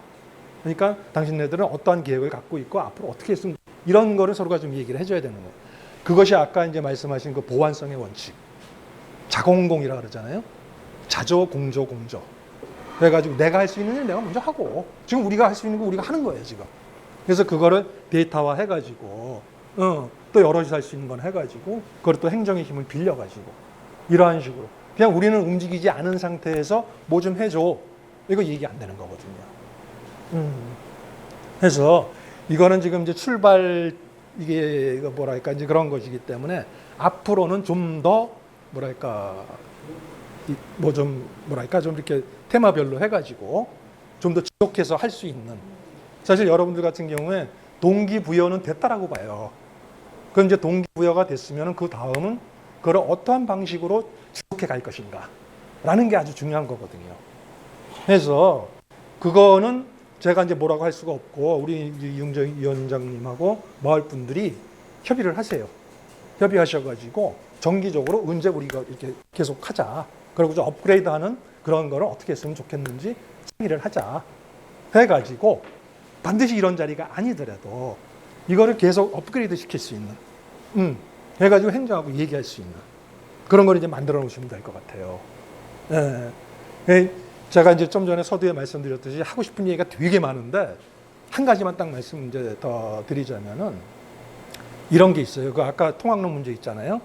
그러니까 당신네들은 어떠한 계획을 갖고 있고 앞으로 어떻게 했으면 이런 거를 서로가 좀 얘기를 해줘야 되는 거예요. 그것이 아까 이제 말씀하신 그 보완성의 원칙, 자공공이라 그러잖아요. 자조, 공조, 공조. 그래가지고 내가 할 수 있는 일 내가 먼저 하고 지금 우리가 할 수 있는 거 우리가 하는 거예요 지금. 그래서 그거를 데이터화 해가지고 또 여럿이 할 수 있는 건 해가지고 그걸 또 행정의 힘을 빌려가지고 이러한 식으로 그냥 우리는 움직이지 않은 상태에서 뭐 좀 해줘 이거 얘기 안 되는 거거든요. 그래서 이거는 지금 이제 출발 이게 뭐랄까 이제 그런 것이기 때문에 앞으로는 좀 더 뭐랄까 뭐 좀 뭐랄까 좀 이렇게 테마별로 해가지고 좀 더 지속해서 할 수 있는, 사실 여러분들 같은 경우에 동기부여는 됐다라고 봐요. 그럼 이제 동기부여가 됐으면 그 다음은 그걸 어떠한 방식으로 지속해 갈 것인가 라는 게 아주 중요한 거거든요. 그래서 그거는 제가 이제 뭐라고 할 수가 없고 우리 이용정 위원장님하고 마을 분들이 협의를 하세요. 협의하셔가지고 정기적으로 언제 우리가 이렇게 계속 하자. 그리고 좀 업그레이드하는 그런 거를 어떻게 했으면 좋겠는지 상의를 하자. 해가지고 반드시 이런 자리가 아니더라도 이거를 계속 업그레이드 시킬 수 있는, 해가지고 행정하고 얘기할 수 있는 그런 걸 이제 만들어 놓으시면 될 것 같아요. 예. 제가 이제 좀 전에 서두에 말씀드렸듯이 하고 싶은 얘기가 되게 많은데 한 가지만 딱 말씀 이제 더 드리자면은 이런 게 있어요. 그 아까 통학로 문제 있잖아요.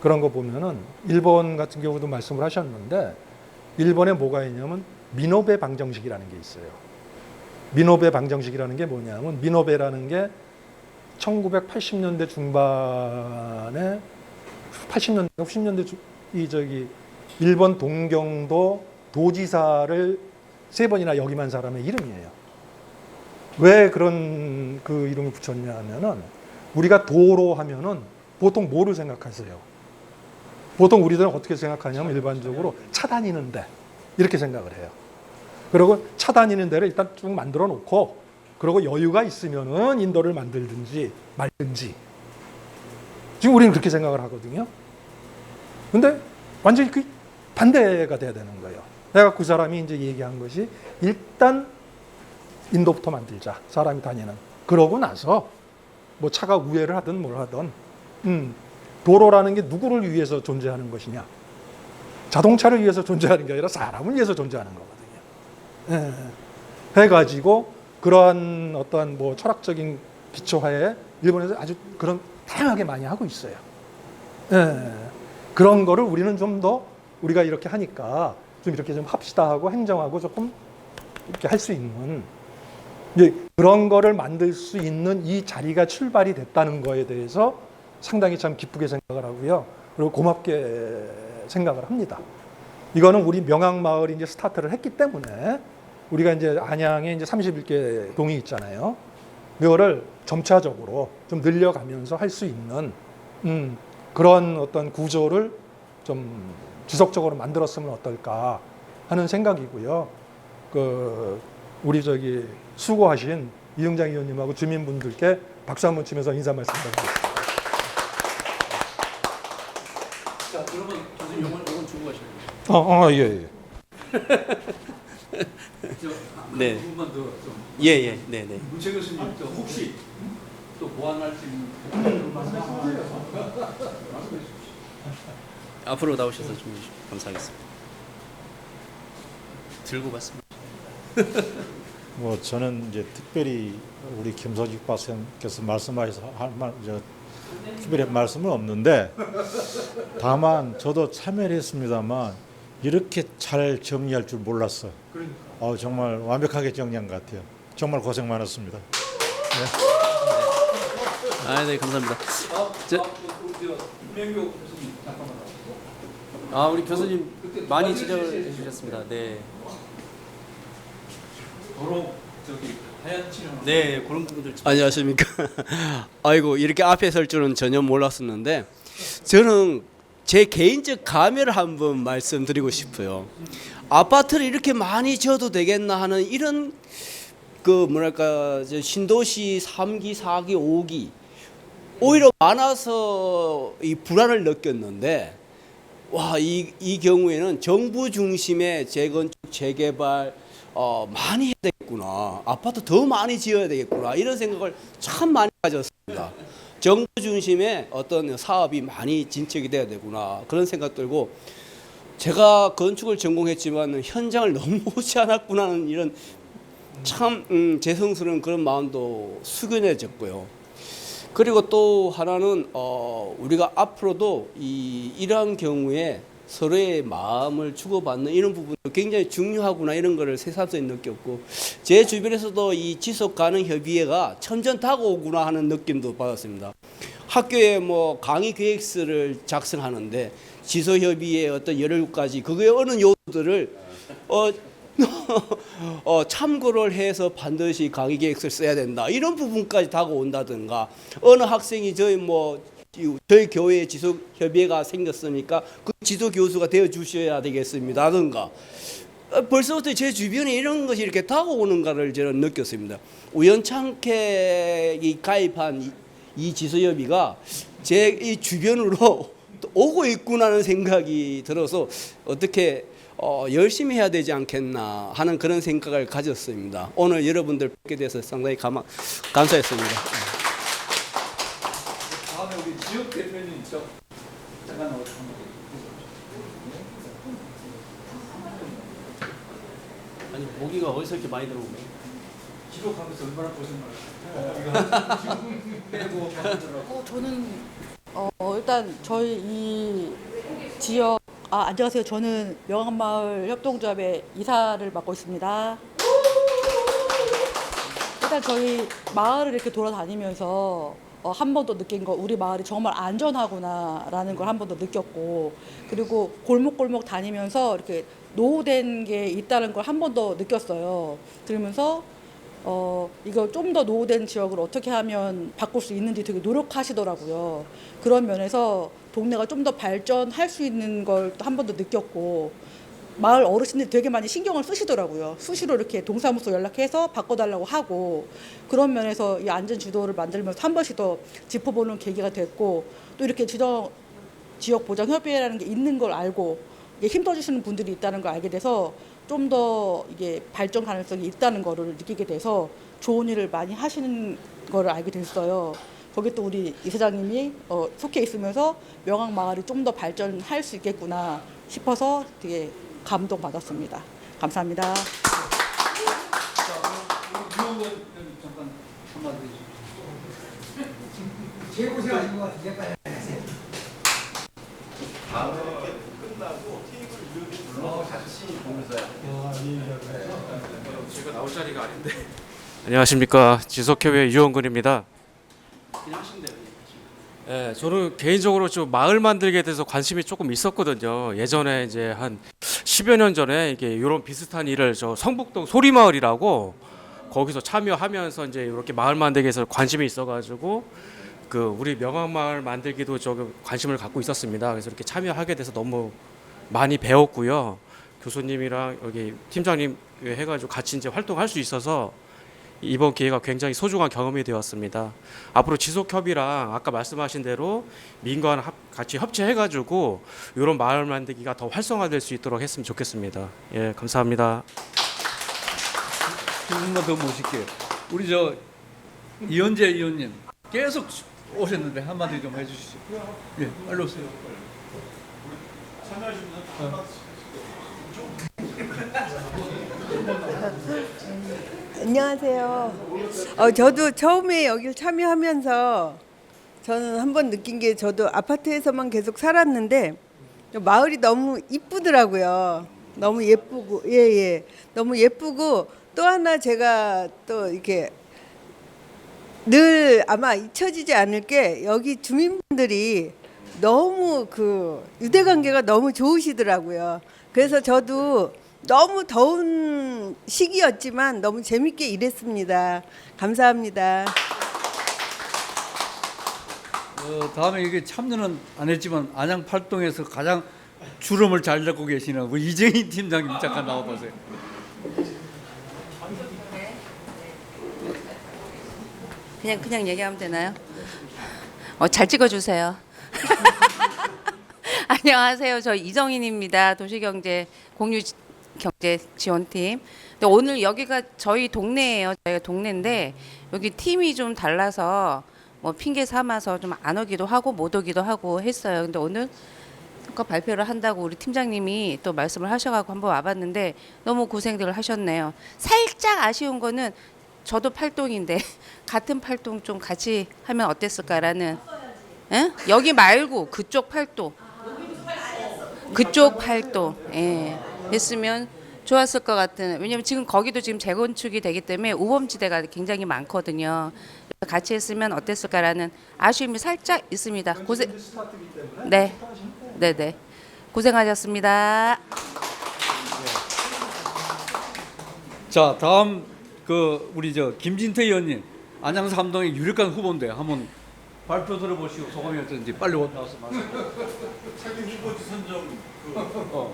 그런 거 보면은 일본 같은 경우도 말씀을 하셨는데 일본에 뭐가 있냐면 미노베 방정식이라는 게 있어요. 미노베 방정식이라는 게 뭐냐면 미노베라는 게 1980년대 중반에 80년대 90년대 일본 동경도 도지사를 3번이나 역임한 사람의 이름이에요. 왜 그런 그 이름을 붙였냐 하면은 우리가 도로 하면은 보통 뭐를 생각하세요? 보통 우리들은 어떻게 생각하냐면 일반적으로 차 다니는 데 이렇게 생각을 해요. 그리고 차 다니는 데를 일단 쭉 만들어 놓고 그리고 여유가 있으면은 인도를 만들든지 말든지 지금 우리는 그렇게 생각을 하거든요. 근데 완전히 그 반대가 돼야 되는 거예요. 내가 그 사람이 이제 얘기한 것이 일단 인도부터 만들자. 사람이 다니는. 그러고 나서 뭐 차가 우회를 하든 뭘 하든 도로라는 게 누구를 위해서 존재하는 것이냐. 자동차를 위해서 존재하는 게 아니라 사람을 위해서 존재하는 거거든요. 예. 해가지고 그러한 어떠한 뭐 철학적인 기초하에 일본에서 아주 그런 다양하게 많이 하고 있어요. 예. 그런 거를 우리는 좀 더 우리가 이렇게 하니까 좀 이렇게 좀 합시다 하고 행정하고 조금 이렇게 할 수 있는 이제 그런 거를 만들 수 있는 이 자리가 출발이 됐다는 거에 대해서 상당히 참 기쁘게 생각을 하고요. 그리고 고맙게 생각을 합니다. 이거는 우리 명항마을이 이제 스타트를 했기 때문에 우리가 이제 안양에 이제 31개 동이 있잖아요. 이거를 점차적으로 좀 늘려가면서 할 수 있는 그런 어떤 구조를 좀 지속적으로 만들었으면 어떨까 하는 생각이고요. 그 우리 수고하신 이응장 의원님하고 주민분들께 박수 한번 치면서 인사 말씀드리겠습니다. 자, 그러면 교수님 요건 주고 가셔야 돼요. 예. 네. 부분만 더 좀. 예. 네. 문채 교수님 또 혹시 또 보완할 수 있는 말씀하세요. 앞으로 나오셔서 좀 감사하겠습니다. 들고 갔습니다. 뭐 저는 이제 특별히 우리 김소직 박사님께서 말씀하셔서 특별히 말씀은 없는데 다만 저도 참여를 했습니다만 이렇게 잘 정리할 줄 몰랐어. 정말 완벽하게 정리한 것 같아요. 정말 고생 많았습니다. 네, 감사합니다. 김명교 교수님 잠깐만 나오시고. 우리 교수님 많이 지적을 해주셨습니다. 네. 도로 하얀 칠한. 네, 그런 부분들. 안녕하십니까. 아이고 이렇게 앞에 설 줄은 전혀 몰랐었는데 저는 제 개인적 감회를 한번 말씀드리고 싶어요. 아파트를 이렇게 많이 지어도 되겠나 하는 이런 그 뭐랄까 신도시 3기, 4기, 5기 오히려 많아서 이 불안을 느꼈는데 와, 이 경우에는 정부 중심의 재건축, 재개발 많이 해야 되겠구나. 아파트 더 많이 지어야 되겠구나. 이런 생각을 참 많이 가졌습니다. 정부 중심의 어떤 사업이 많이 진척이 돼야 되구나. 그런 생각 들고 제가 건축을 전공했지만 현장을 너무 오지 않았구나 하는 이런 참 죄송스러운 그런 마음도 숙연해졌고요. 그리고 또 하나는 우리가 앞으로도 이러한 경우에 서로의 마음을 주고받는 이런 부분도 굉장히 중요하구나 이런 거를 새삼스레 느꼈고 제 주변에서도 이 지속 가능 협의회가 점점 다가오구나 하는 느낌도 받았습니다. 학교에 뭐 강의 계획서를 작성하는데 지속 협의회 어떤 17가지 그거의 어느 요소들을 참고를 해서 반드시 강의 계획서를 써야 된다. 이런 부분까지 다가온다든가 어느 학생이 저희 교회에 지속협의회가 생겼으니까 그 지도교수가 되어 주셔야 되겠습니다든가 벌써부터 제 주변에 이런 것이 이렇게 다가오는가를 저는 느꼈습니다. 우연찮게 가입한 이 지소협의가 제 이 주변으로 오고 있구나 하는 생각이 들어서 어떻게 열심히 해야 되지 않겠나 하는 그런 생각을 가졌습니다. 오늘 여러분들 뵙게 돼서 상당히 감사했습니다. 다음에 우리 지역 대표님 잠깐 나오셔. 아니 모기가 어디서 이렇게 많이 들어오고? 기록하면서 얼마나 고생 많았어요. 저는 일단 저희 이 지역 안녕하세요. 저는 명항마을 협동조합의 이사를 맡고 있습니다. 일단 저희 마을을 이렇게 돌아다니면서 한 번 더 느낀 거 우리 마을이 정말 안전하구나라는 걸 한 번 더 느꼈고 그리고 골목골목 다니면서 이렇게 노후된 게 있다는 걸 한 번 더 느꼈어요. 그러면서 이거 좀 더 노후된 지역을 어떻게 하면 바꿀 수 있는지 되게 노력하시더라고요. 그런 면에서 동네가 좀 더 발전할 수 있는 걸 또 한 번 더 느꼈고 마을 어르신들이 되게 많이 신경을 쓰시더라고요. 수시로 이렇게 동사무소 연락해서 바꿔달라고 하고 그런 면에서 이 안전 지도를 만들면서 한 번씩 더 짚어보는 계기가 됐고 또 이렇게 지역 보장 협의회라는 게 있는 걸 알고 이게 힘써주시는 분들이 있다는 걸 알게 돼서 좀 더 이게 발전 가능성이 있다는 거를 느끼게 돼서 좋은 일을 많이 하시는 거를 알게 됐어요. 거기 또 우리 이사장님이 속해 있으면서 명항 마을이 좀 더 발전할 수 있겠구나 싶어서 되게 감동받았습니다. 감사합니다. 잠깐 한마디 해주세요. 재고생하신 것 같은데. 다음에 이렇게 끝나고 테이블 이렇게 불러 같이 보면서 제가 나올 자리가 아닌데. 안녕하십니까, 지속협의회 유원근입니다. 예, 저는 개인적으로 좀 마을 만들기에 대해서 관심이 조금 있었거든요. 예전에 이제 한 10여 년 전에 이게 이런 비슷한 일을 저 성북동 소리마을이라고 거기서 참여하면서 이제 이렇게 마을 만들기에서 관심이 있어가지고 그 우리 명항마을 만들기도 조금 관심을 갖고 있었습니다. 그래서 이렇게 참여하게 돼서 너무 많이 배웠고요. 교수님이랑 여기 팀장님 해가지고 같이 이제 활동할 수 있어서 이번 기회가 굉장히 소중한 경험이 되었습니다. 앞으로 지속협의랑 아까 말씀하신 대로 민관 같이 협치해가지고 이런 마을 만들기가 더 활성화될 수 있도록 했으면 좋겠습니다. 예, 감사합니다. 조금만 더 모실게요. 우리 저 이현재 의원님 계속 오셨는데 한마디 좀 해주시죠. 예, 빨리 오세요. 안녕하세요. 저도 처음에 여기를 참여하면서 저는 한번 느낀 게 저도 아파트에서만 계속 살았는데 마을이 너무 이쁘더라고요. 너무 예쁘고 너무 예쁘고 또 하나 제가 또 이렇게 늘 아마 잊혀지지 않을 게 여기 주민분들이 너무 그 유대관계가 너무 좋으시더라고요. 그래서 저도 너무 더운 시기였지만 너무 재밌게 일했습니다. 감사합니다. 다음에 이게 참여는 안 했지만 안양 팔동에서 가장 주름을 잘 잡고 계시는 우리 이정희 팀장님 잠깐 나와보세요. 그냥 얘기하면 되나요? 잘 찍어주세요. 안녕하세요. 저 이정인입니다. 도시경제 공유경제지원팀. 근데 오늘 여기가 저희 동네예요. 저희가 동네인데 여기 팀이 좀 달라서 뭐 핑계 삼아서 좀 안 오기도 하고 못 오기도 하고 했어요. 근데 오늘 성과 발표를 한다고 우리 팀장님이 또 말씀을 하셔가지고 한번 와봤는데 너무 고생들을 하셨네요. 살짝 아쉬운 거는 저도 팔동인데 같은 팔동 좀 같이 하면 어땠을까라는. 응? 여기 말고 그쪽 팔동. 그쪽 팔동. 예. 했으면 좋았을 것 같은. 왜냐면 지금 거기도 지금 재건축이 되기 때문에 우범지대가 굉장히 많거든요. 그래서 같이 했으면 어땠을까라는 아쉬움이 살짝 있습니다. 고생. 네. 네네. 고생하셨습니다. 자, 다음 그 우리 저 김진태 의원님 안양 삼동의 유력한 후보인데 한번 발표 들어보시고 소감이 어떤지 빨리 나와서 말씀해 주세요. 차기 후보지 선정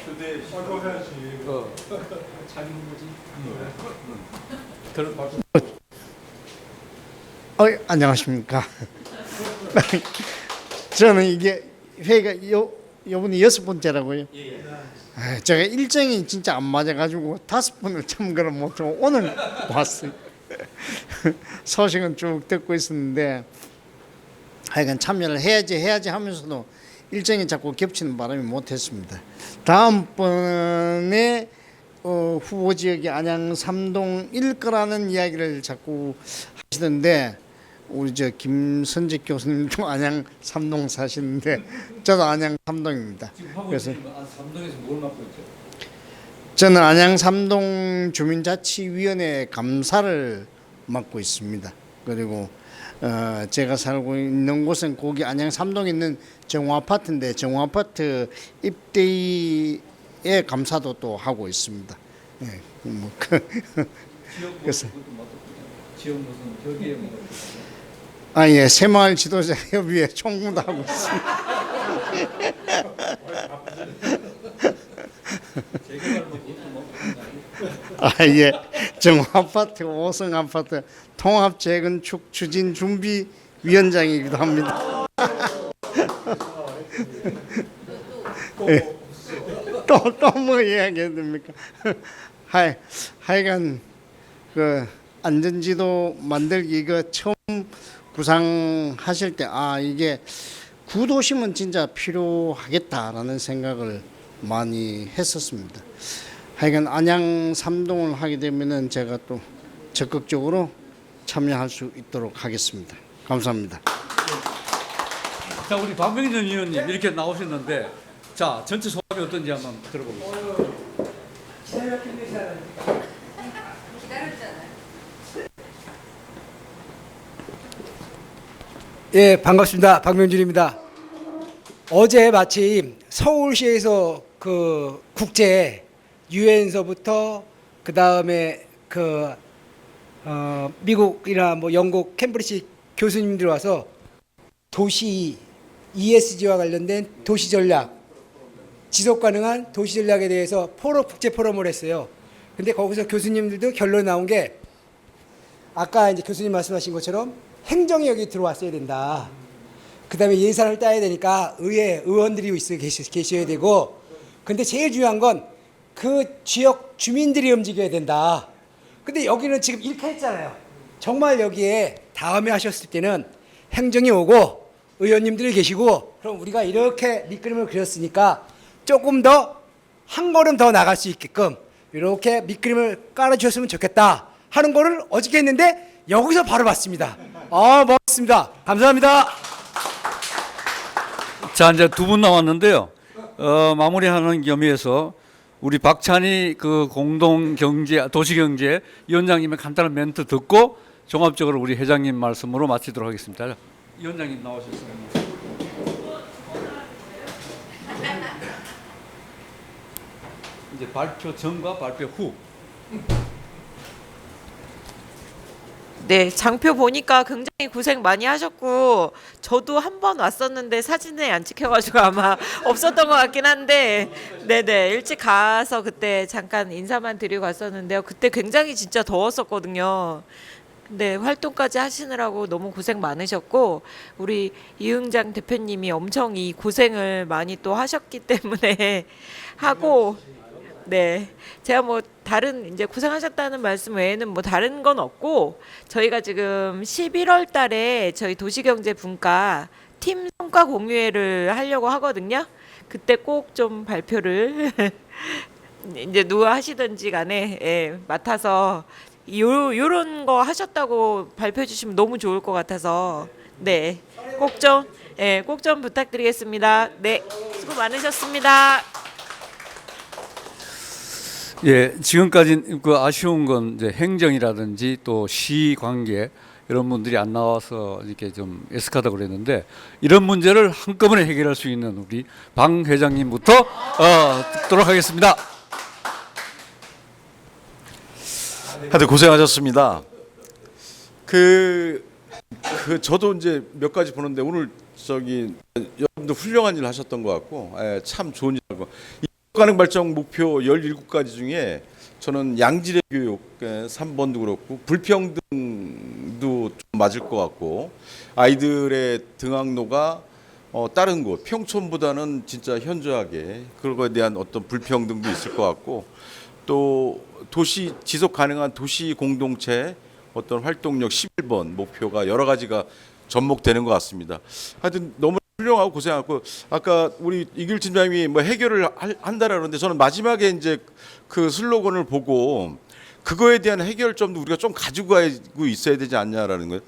교대 자기 후보지. 안녕하십니까. 저는 이게 회의가 요번이 6번째라고요. 제가 일정이 진짜 안 맞아가지고 5번을 참가를 못하고 오늘 왔어요. 소식은 쭉 듣고 있었는데 하여간 참여를 해야지 하면서도 일정이 자꾸 겹치는 바람에 못했습니다. 다음번에 후보 지역이 안양 삼동일 거라는 이야기를 자꾸 하시던데 우리 저 김선직 교수님도 안양 삼동 사시는데 저도 안양 삼동입니다. 그래서 삼동에서 뭘 맡고 있죠? 저는 안양 삼동 주민자치위원회 감사를 맡고 있습니다. 그리고 제가 살고 있는 곳은 거기 안양 삼동에 있는 정호아파트인데 정호아파트 입대의 감사도 또 하고 있습니다. 예, 뭐 그래서 지역 무슨 벽에 예, 새마을 지도자 협의회 총무도 하고 있습니다. 예, 정호아파트 5성 아파트 통합 재건축 추진 준비 위원장이기도 합니다. 예. 또 뭐 이야기해야 됩니까? 하여간 그 안전지도 만들기 이거 처음 구상하실 때 이게 구도심은 진짜 필요하겠다라는 생각을 많이 했었습니다. 하여간 안양 삼동을 하게 되면은 제가 또 적극적으로 참여할 수 있도록 하겠습니다. 감사합니다. 자, 우리 박명진 의원님 이렇게 나오셨는데 자, 전체 소감이 어떤지 한번 들어보겠습니다. 예, 반갑습니다. 박명준입니다. 어제 마침 서울시에서 그 국제 유엔서부터 그 다음에 미국이나 뭐 영국 캠브리지 교수님들 와서 도시 ESG와 관련된 도시 전략, 지속 가능한 도시 전략에 대해서 국제 포럼을 했어요. 근데 거기서 교수님들도 결론 나온 게 아까 이제 교수님 말씀하신 것처럼 행정이 여기 들어왔어야 된다. 그다음에 예산을 따야 되니까 의원들이 계셔야 되고, 근데 제일 중요한 건 그 지역 주민들이 움직여야 된다. 근데 여기는 지금 이렇게 했잖아요. 정말 여기에 다음에 하셨을 때는 행정이 오고 의원님들이 계시고, 그럼 우리가 이렇게 밑그림을 그렸으니까 조금 더 한 걸음 더 나갈 수 있게끔 이렇게 밑그림을 깔아주셨으면 좋겠다 하는 거를 어저께 했는데 여기서 바로 봤습니다. 멋있습니다. 감사합니다. 자, 이제 두 분 나왔는데요. 마무리하는 겸해서 우리 박찬희 그 도시경제 위원장님의 간단한 멘트 듣고 종합적으로 우리 회장님 말씀으로 마치도록 하겠습니다. 위원장님 나오셨어요. 이제 발표 전과 발표 후. 네, 장표 보니까 굉장히 고생 많이 하셨고 저도 한 번 왔었는데 사진에 안 찍혀가지고 아마 없었던 것 같긴 한데 네네 일찍 가서 그때 잠깐 인사만 드리고 갔었는데요. 그때 굉장히 진짜 더웠었거든요. 근데 활동까지 하시느라고 너무 고생 많으셨고 우리 이응장 대표님이 엄청 이 고생을 많이 또 하셨기 때문에 하고 네, 제가 뭐 다른 이제 고생하셨다는 말씀 외에는 뭐 다른 건 없고 저희가 지금 11월 달에 저희 도시경제 분과 팀 성과 공유회를 하려고 하거든요. 그때 꼭 좀 발표를 이제 누가 하시든지 간에 맡아서 요런 거 하셨다고 발표해 주시면 너무 좋을 것 같아서 네, 꼭 좀 부탁드리겠습니다. 네, 수고 많으셨습니다. 예, 지금까지 그 아쉬운 건 이제 행정이라든지 또 시 관계 이런 분들이 안 나와서 이렇게 좀 애석하다고 그랬는데 이런 문제를 한꺼번에 해결할 수 있는 우리 방 회장님부터 듣도록 하겠습니다. 하여튼 고생하셨습니다. 저도 이제 몇 가지 보는데 오늘 여러분들 훌륭한 일 하셨던 것 같고 참 좋은 일 하고 가능 발전 목표 17가지 중에 저는 양질의 교육 3번도 그렇고 불평등도 좀 맞을 것 같고 아이들의 등학로가 다른 곳 평촌보다는 진짜 현저하게 그런 거에 대한 어떤 불평등도 있을 것 같고 또 도시 지속 가능한 도시 공동체 어떤 활동력 11번 목표가 여러 가지가 접목되는 것 같습니다. 하여튼 너무 훌륭하고 고생하고 아까 우리 이길 팀장님이 뭐 해결을 한다라는데 저는 마지막에 이제 그 슬로건을 보고 그거에 대한 해결점도 우리가 좀 가지고 가고 있어야 되지 않냐라는 거예요.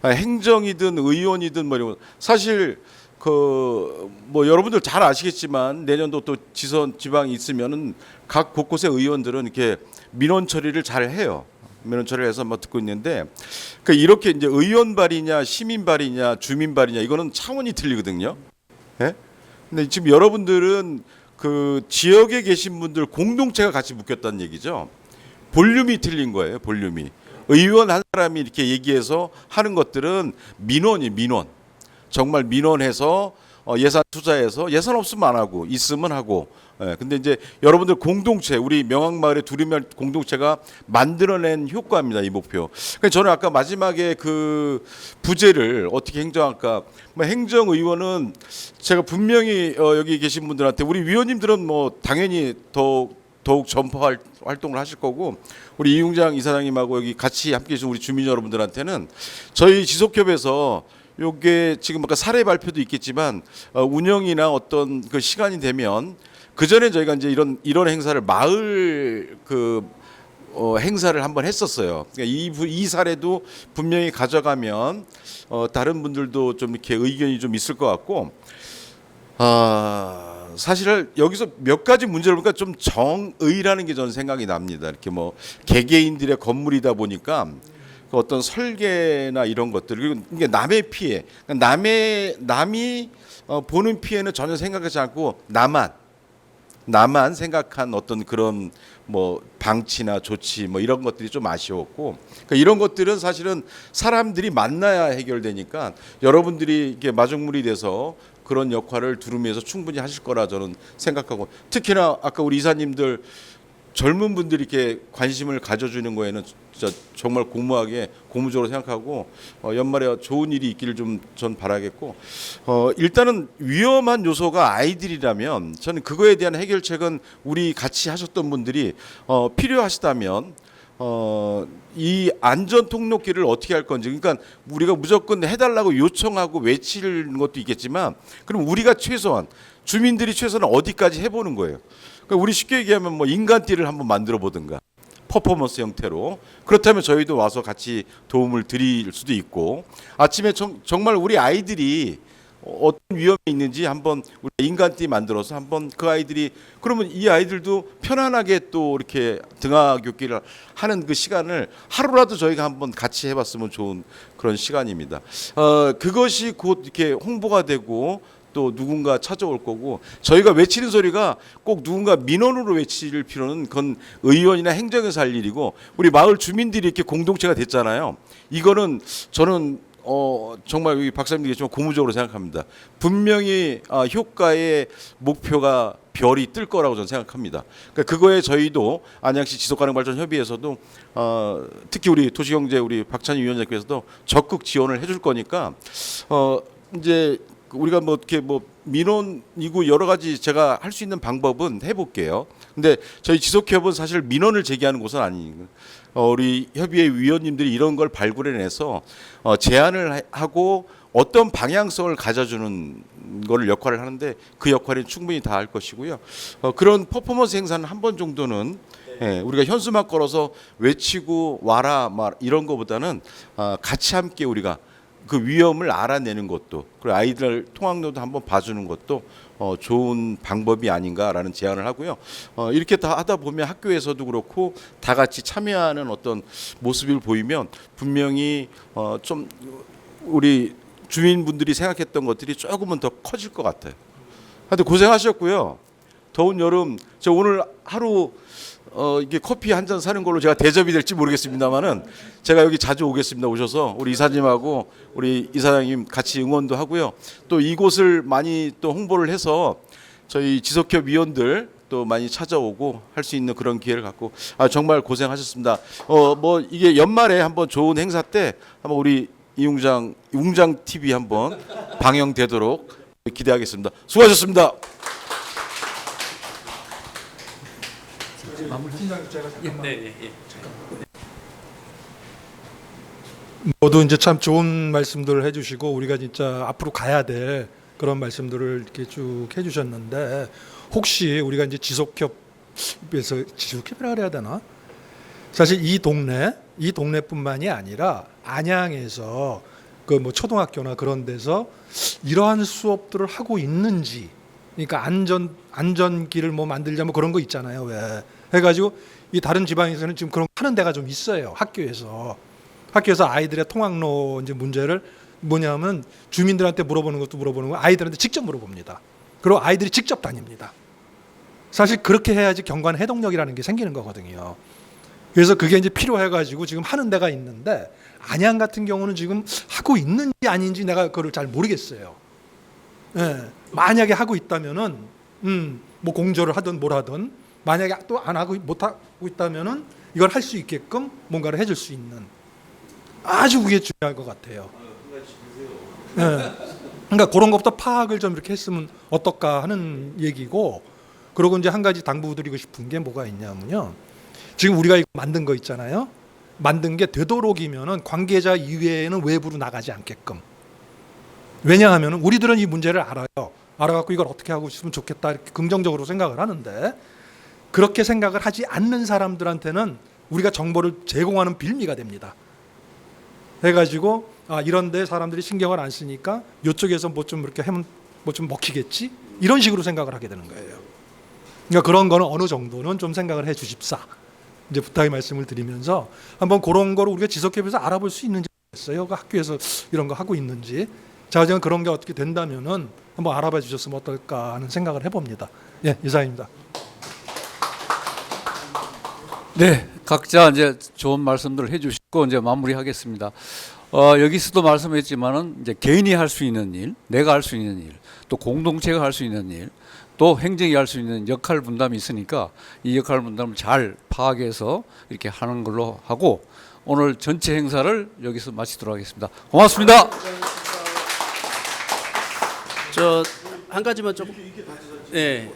행정이든 의원이든 뭐 이런 거. 사실 그 뭐 여러분들 잘 아시겠지만 내년도 또 지방이 있으면은 각 곳곳의 의원들은 이렇게 민원 처리를 잘 해요. 민원 처리를 해서 뭐 듣고 있는데 그 이렇게 이제 의원 발이냐 시민 발이냐 주민 발이냐 이거는 차원이 틀리거든요. 예? 근데 지금 여러분들은 그 지역에 계신 분들 공동체가 같이 묶였다는 얘기죠. 볼륨이 틀린 거예요. 볼륨이. 의원 한 사람이 이렇게 얘기해서 하는 것들은 민원이 민원. 정말 민원해서 예산 투자해서 예산 없으면 안 하고 있으면 하고. 예, 근데 이제 여러분들 공동체 우리 명왕마을의 두루마리 공동체가 만들어낸 효과입니다. 이 목표. 그래서 저는 아까 마지막에 그 부제를 어떻게 행정할까. 뭐 행정의원은 제가 분명히 여기 계신 분들한테 우리 위원님들은 뭐 당연히 더욱 점포 활동을 하실 거고 우리 이웅장 이사장님하고 여기 같이 함께 계신 우리 주민 여러분들한테는 저희 지속협에서 요게 지금 아까 사례 발표도 있겠지만 운영이나 어떤 그 시간이 되면 그 전에 저희가 이제 이런 행사를 마을 행사를 한번 했었어요. 그러니까 이 사례도 분명히 가져가면 다른 분들도 좀 이렇게 의견이 좀 있을 것 같고 사실 여기서 몇 가지 문제를 보니까 좀 정의라는 게 저는 생각이 납니다. 이렇게 뭐 개개인들의 건물이다 보니까 그 어떤 설계나 이런 것들 그리고 이게 남의 피해, 그러니까 남이 보는 피해는 전혀 생각하지 않고 나만 생각한 어떤 그런 뭐 방치나 조치 뭐 이런 것들이 좀 아쉬웠고 그러니까 이런 것들은 사실은 사람들이 만나야 해결되니까 여러분들이 이게 마중물이 돼서 그런 역할을 두루미에서 충분히 하실 거라 저는 생각하고 특히나 아까 우리 이사님들 젊은 분들이 이렇게 관심을 가져주는 거에는 진짜 정말 고무적으로 생각하고 연말에 좋은 일이 있기를 좀 전 바라겠고 일단은 위험한 요소가 아이들이라면 저는 그거에 대한 해결책은 우리 같이 하셨던 분들이 필요하시다면 이 안전 통로길을 어떻게 할 건지 그러니까 우리가 무조건 해달라고 요청하고 외치는 것도 있겠지만 그럼 우리가 최소한 주민들이 최소한 어디까지 해보는 거예요. 그러니까 우리 쉽게 얘기하면 뭐 인간띠를 한번 만들어 보든가 퍼포먼스 형태로 그렇다면 저희도 와서 같이 도움을 드릴 수도 있고 아침에 정말 우리 아이들이 어떤 위험이 있는지 한번 우리 인간띠 만들어서 한번 그 아이들이 그러면 이 아이들도 편안하게 또 이렇게 등하굣길을 하는 그 시간을 하루라도 저희가 한번 같이 해봤으면 좋은 그런 시간입니다. 그것이 곧 이렇게 홍보가 되고 또 누군가 찾아올 거고 저희가 외치는 소리가 꼭 누군가 민원으로 외칠 필요는 그건 의원이나 행정에서 할 일이고 우리 마을 주민들이 이렇게 공동체가 됐잖아요. 이거는 저는 정말 여기 박사님도 계시지만 고무적으로 생각합니다. 분명히 효과의 목표가 별이 뜰 거라고 저는 생각합니다. 그러니까 그거에 저희도 안양시 지속가능발전협의회에서도 특히 우리 도시경제 우리 박찬희 위원장께서도 적극 지원을 해줄 거니까 이제 우리가 뭐 이렇게 뭐 민원이고 여러 가지 제가 할 수 있는 방법은 해볼게요. 근데 저희 지속협은 사실 민원을 제기하는 곳은 아니니까 우리 협의회 위원님들이 이런 걸 발굴해내서 제안을 하고 어떤 방향성을 가져주는 거를 역할을 하는데 그 역할은 충분히 다 할 것이고요. 그런 퍼포먼스 행사는 한 번 정도는 우리가 현수막 걸어서 외치고 와라 말 이런 거보다는 같이 함께 우리가 그 위험을 알아내는 것도 그리고 아이들 통학로도 한번 봐주는 것도 좋은 방법이 아닌가라는 제안을 하고요. 이렇게 다 하다 보면 학교에서도 그렇고 다 같이 참여하는 어떤 모습을 보이면 분명히 좀 우리 주민분들이 생각했던 것들이 조금은 더 커질 것 같아요. 하여튼 고생하셨고요. 더운 여름 저 오늘 하루 이게 커피 한 잔 사는 걸로 제가 대접이 될지 모르겠습니다만은 제가 여기 자주 오겠습니다. 오셔서 우리 이사님하고 우리 이사장님 같이 응원도 하고요. 또 이곳을 많이 또 홍보를 해서 저희 지속협 위원들 또 많이 찾아오고 할 수 있는 그런 기회를 갖고 정말 고생하셨습니다. 뭐 이게 연말에 한번 좋은 행사 때 한번 우리 이웅장 TV 한번 방영되도록 기대하겠습니다. 수고하셨습니다. 모두 이제 참 좋은 말씀들을 해주시고 우리가 진짜 앞으로 가야 될 그런 말씀들을 이렇게 쭉 해주셨는데 혹시 우리가 이제 지속협에서 지속협이라 그래야 되나? 사실 이 동네뿐만이 아니라 안양에서 그 뭐 초등학교나 그런 데서 이러한 수업들을 하고 있는지, 그러니까 안전기를 뭐 만들자 뭐 그런 거 있잖아요. 왜 해가지고 이 다른 지방에서는 지금 그런 거 하는 데가 좀 있어요. 학교에서 아이들의 통학로 이제 문제를 뭐냐면 주민들한테 물어보는 것도 물어보는 거 아이들한테 직접 물어봅니다. 그리고 아이들이 직접 다닙니다. 사실 그렇게 해야지 경관 해독력이라는 게 생기는 거거든요. 그래서 그게 이제 필요해가지고 지금 하는 데가 있는데 안양 같은 경우는 지금 하고 있는지 아닌지 내가 그걸 잘 모르겠어요. 예, 만약에 하고 있다면은 뭐 공조를 하든 뭘 하든 만약에 또 안 하고 못 하고 있다면은 이걸 할 수 있게끔 뭔가를 해줄 수 있는 아주 그게 중요할 것 같아요. 예, 그러니까 그런 것부터 파악을 좀 이렇게 했으면 어떨까 하는 얘기고, 그리고 이제 한 가지 당부드리고 싶은 게 뭐가 있냐면요. 지금 우리가 이거 만든 거 있잖아요. 만든 게 되도록이면은 관계자 이외에는 외부로 나가지 않게끔. 왜냐하면 우리들은 이 문제를 알아요. 알아갖고 이걸 어떻게 하고 있으면 좋겠다 이렇게 긍정적으로 생각을 하는데, 그렇게 생각을 하지 않는 사람들한테는 우리가 정보를 제공하는 빌미가 됩니다. 해가지고 이런데 사람들이 신경을 안 쓰니까 이쪽에서 뭐 좀 이렇게 하면 뭐 좀 먹히겠지 이런 식으로 생각을 하게 되는 거예요. 그러니까 그런 거는 어느 정도는 좀 생각을 해 주십사. 이제 부탁의 말씀을 드리면서 한번 그런 거를 우리가 지속협에서 알아볼 수 있는지 모르겠어요. 그 학교에서 이런 거 하고 있는지. 자, 저는 그런 게 어떻게 된다면은 한번 알아봐 주셨으면 어떨까 하는 생각을 해봅니다. 예, 이상입니다. 네, 각자 이제 좋은 말씀들을 해주시고 이제 마무리하겠습니다. 여기서도 말씀했지만은 이제 개인이 할 수 있는 일, 내가 할 수 있는 일, 또 공동체가 할 수 있는 일, 또 행정이 할 수 있는 역할 분담이 있으니까 이 역할 분담을 잘 파악해서 이렇게 하는 걸로 하고 오늘 전체 행사를 여기서 마치도록 하겠습니다. 고맙습니다. 저 한 가지만 조금. 네.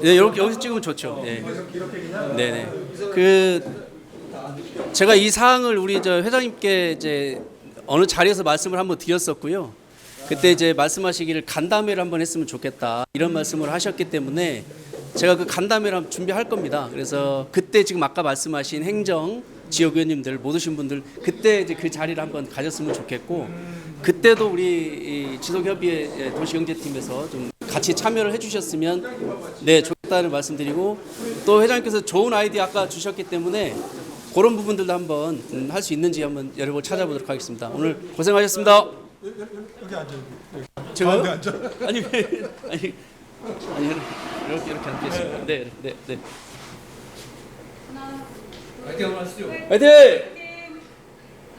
네, 여기서 찍으면 좋죠. 네. 네네. 제가 이 사항을 우리 저 회장님께 이제 어느 자리에서 말씀을 한번 드렸었고요. 그때 이제 말씀하시기를 간담회를 한번 했으면 좋겠다 이런 말씀을 하셨기 때문에 제가 그 간담회를 한번 준비할 겁니다. 그래서 그때 지금 아까 말씀하신 행정 지역위원님들 못 오신 분들 그때 이제 그 자리를 한번 가졌으면 좋겠고, 그때도 우리 지속협의회 도시경제팀에서 좀 같이 참여를 해주셨으면 네 좋겠다는 말씀드리고, 또 회장님께서 좋은 아이디어 아까 주셨기 때문에 그런 부분들도 한번 할 수 있는지 한번 여러 번 찾아보도록 하겠습니다. 오늘 고생하셨습니다. 여기 앉아. 제가요? 앉아. 아니 이렇게 앉겠습니다. 네. 화이팅 한번 하시죠. 화이팅!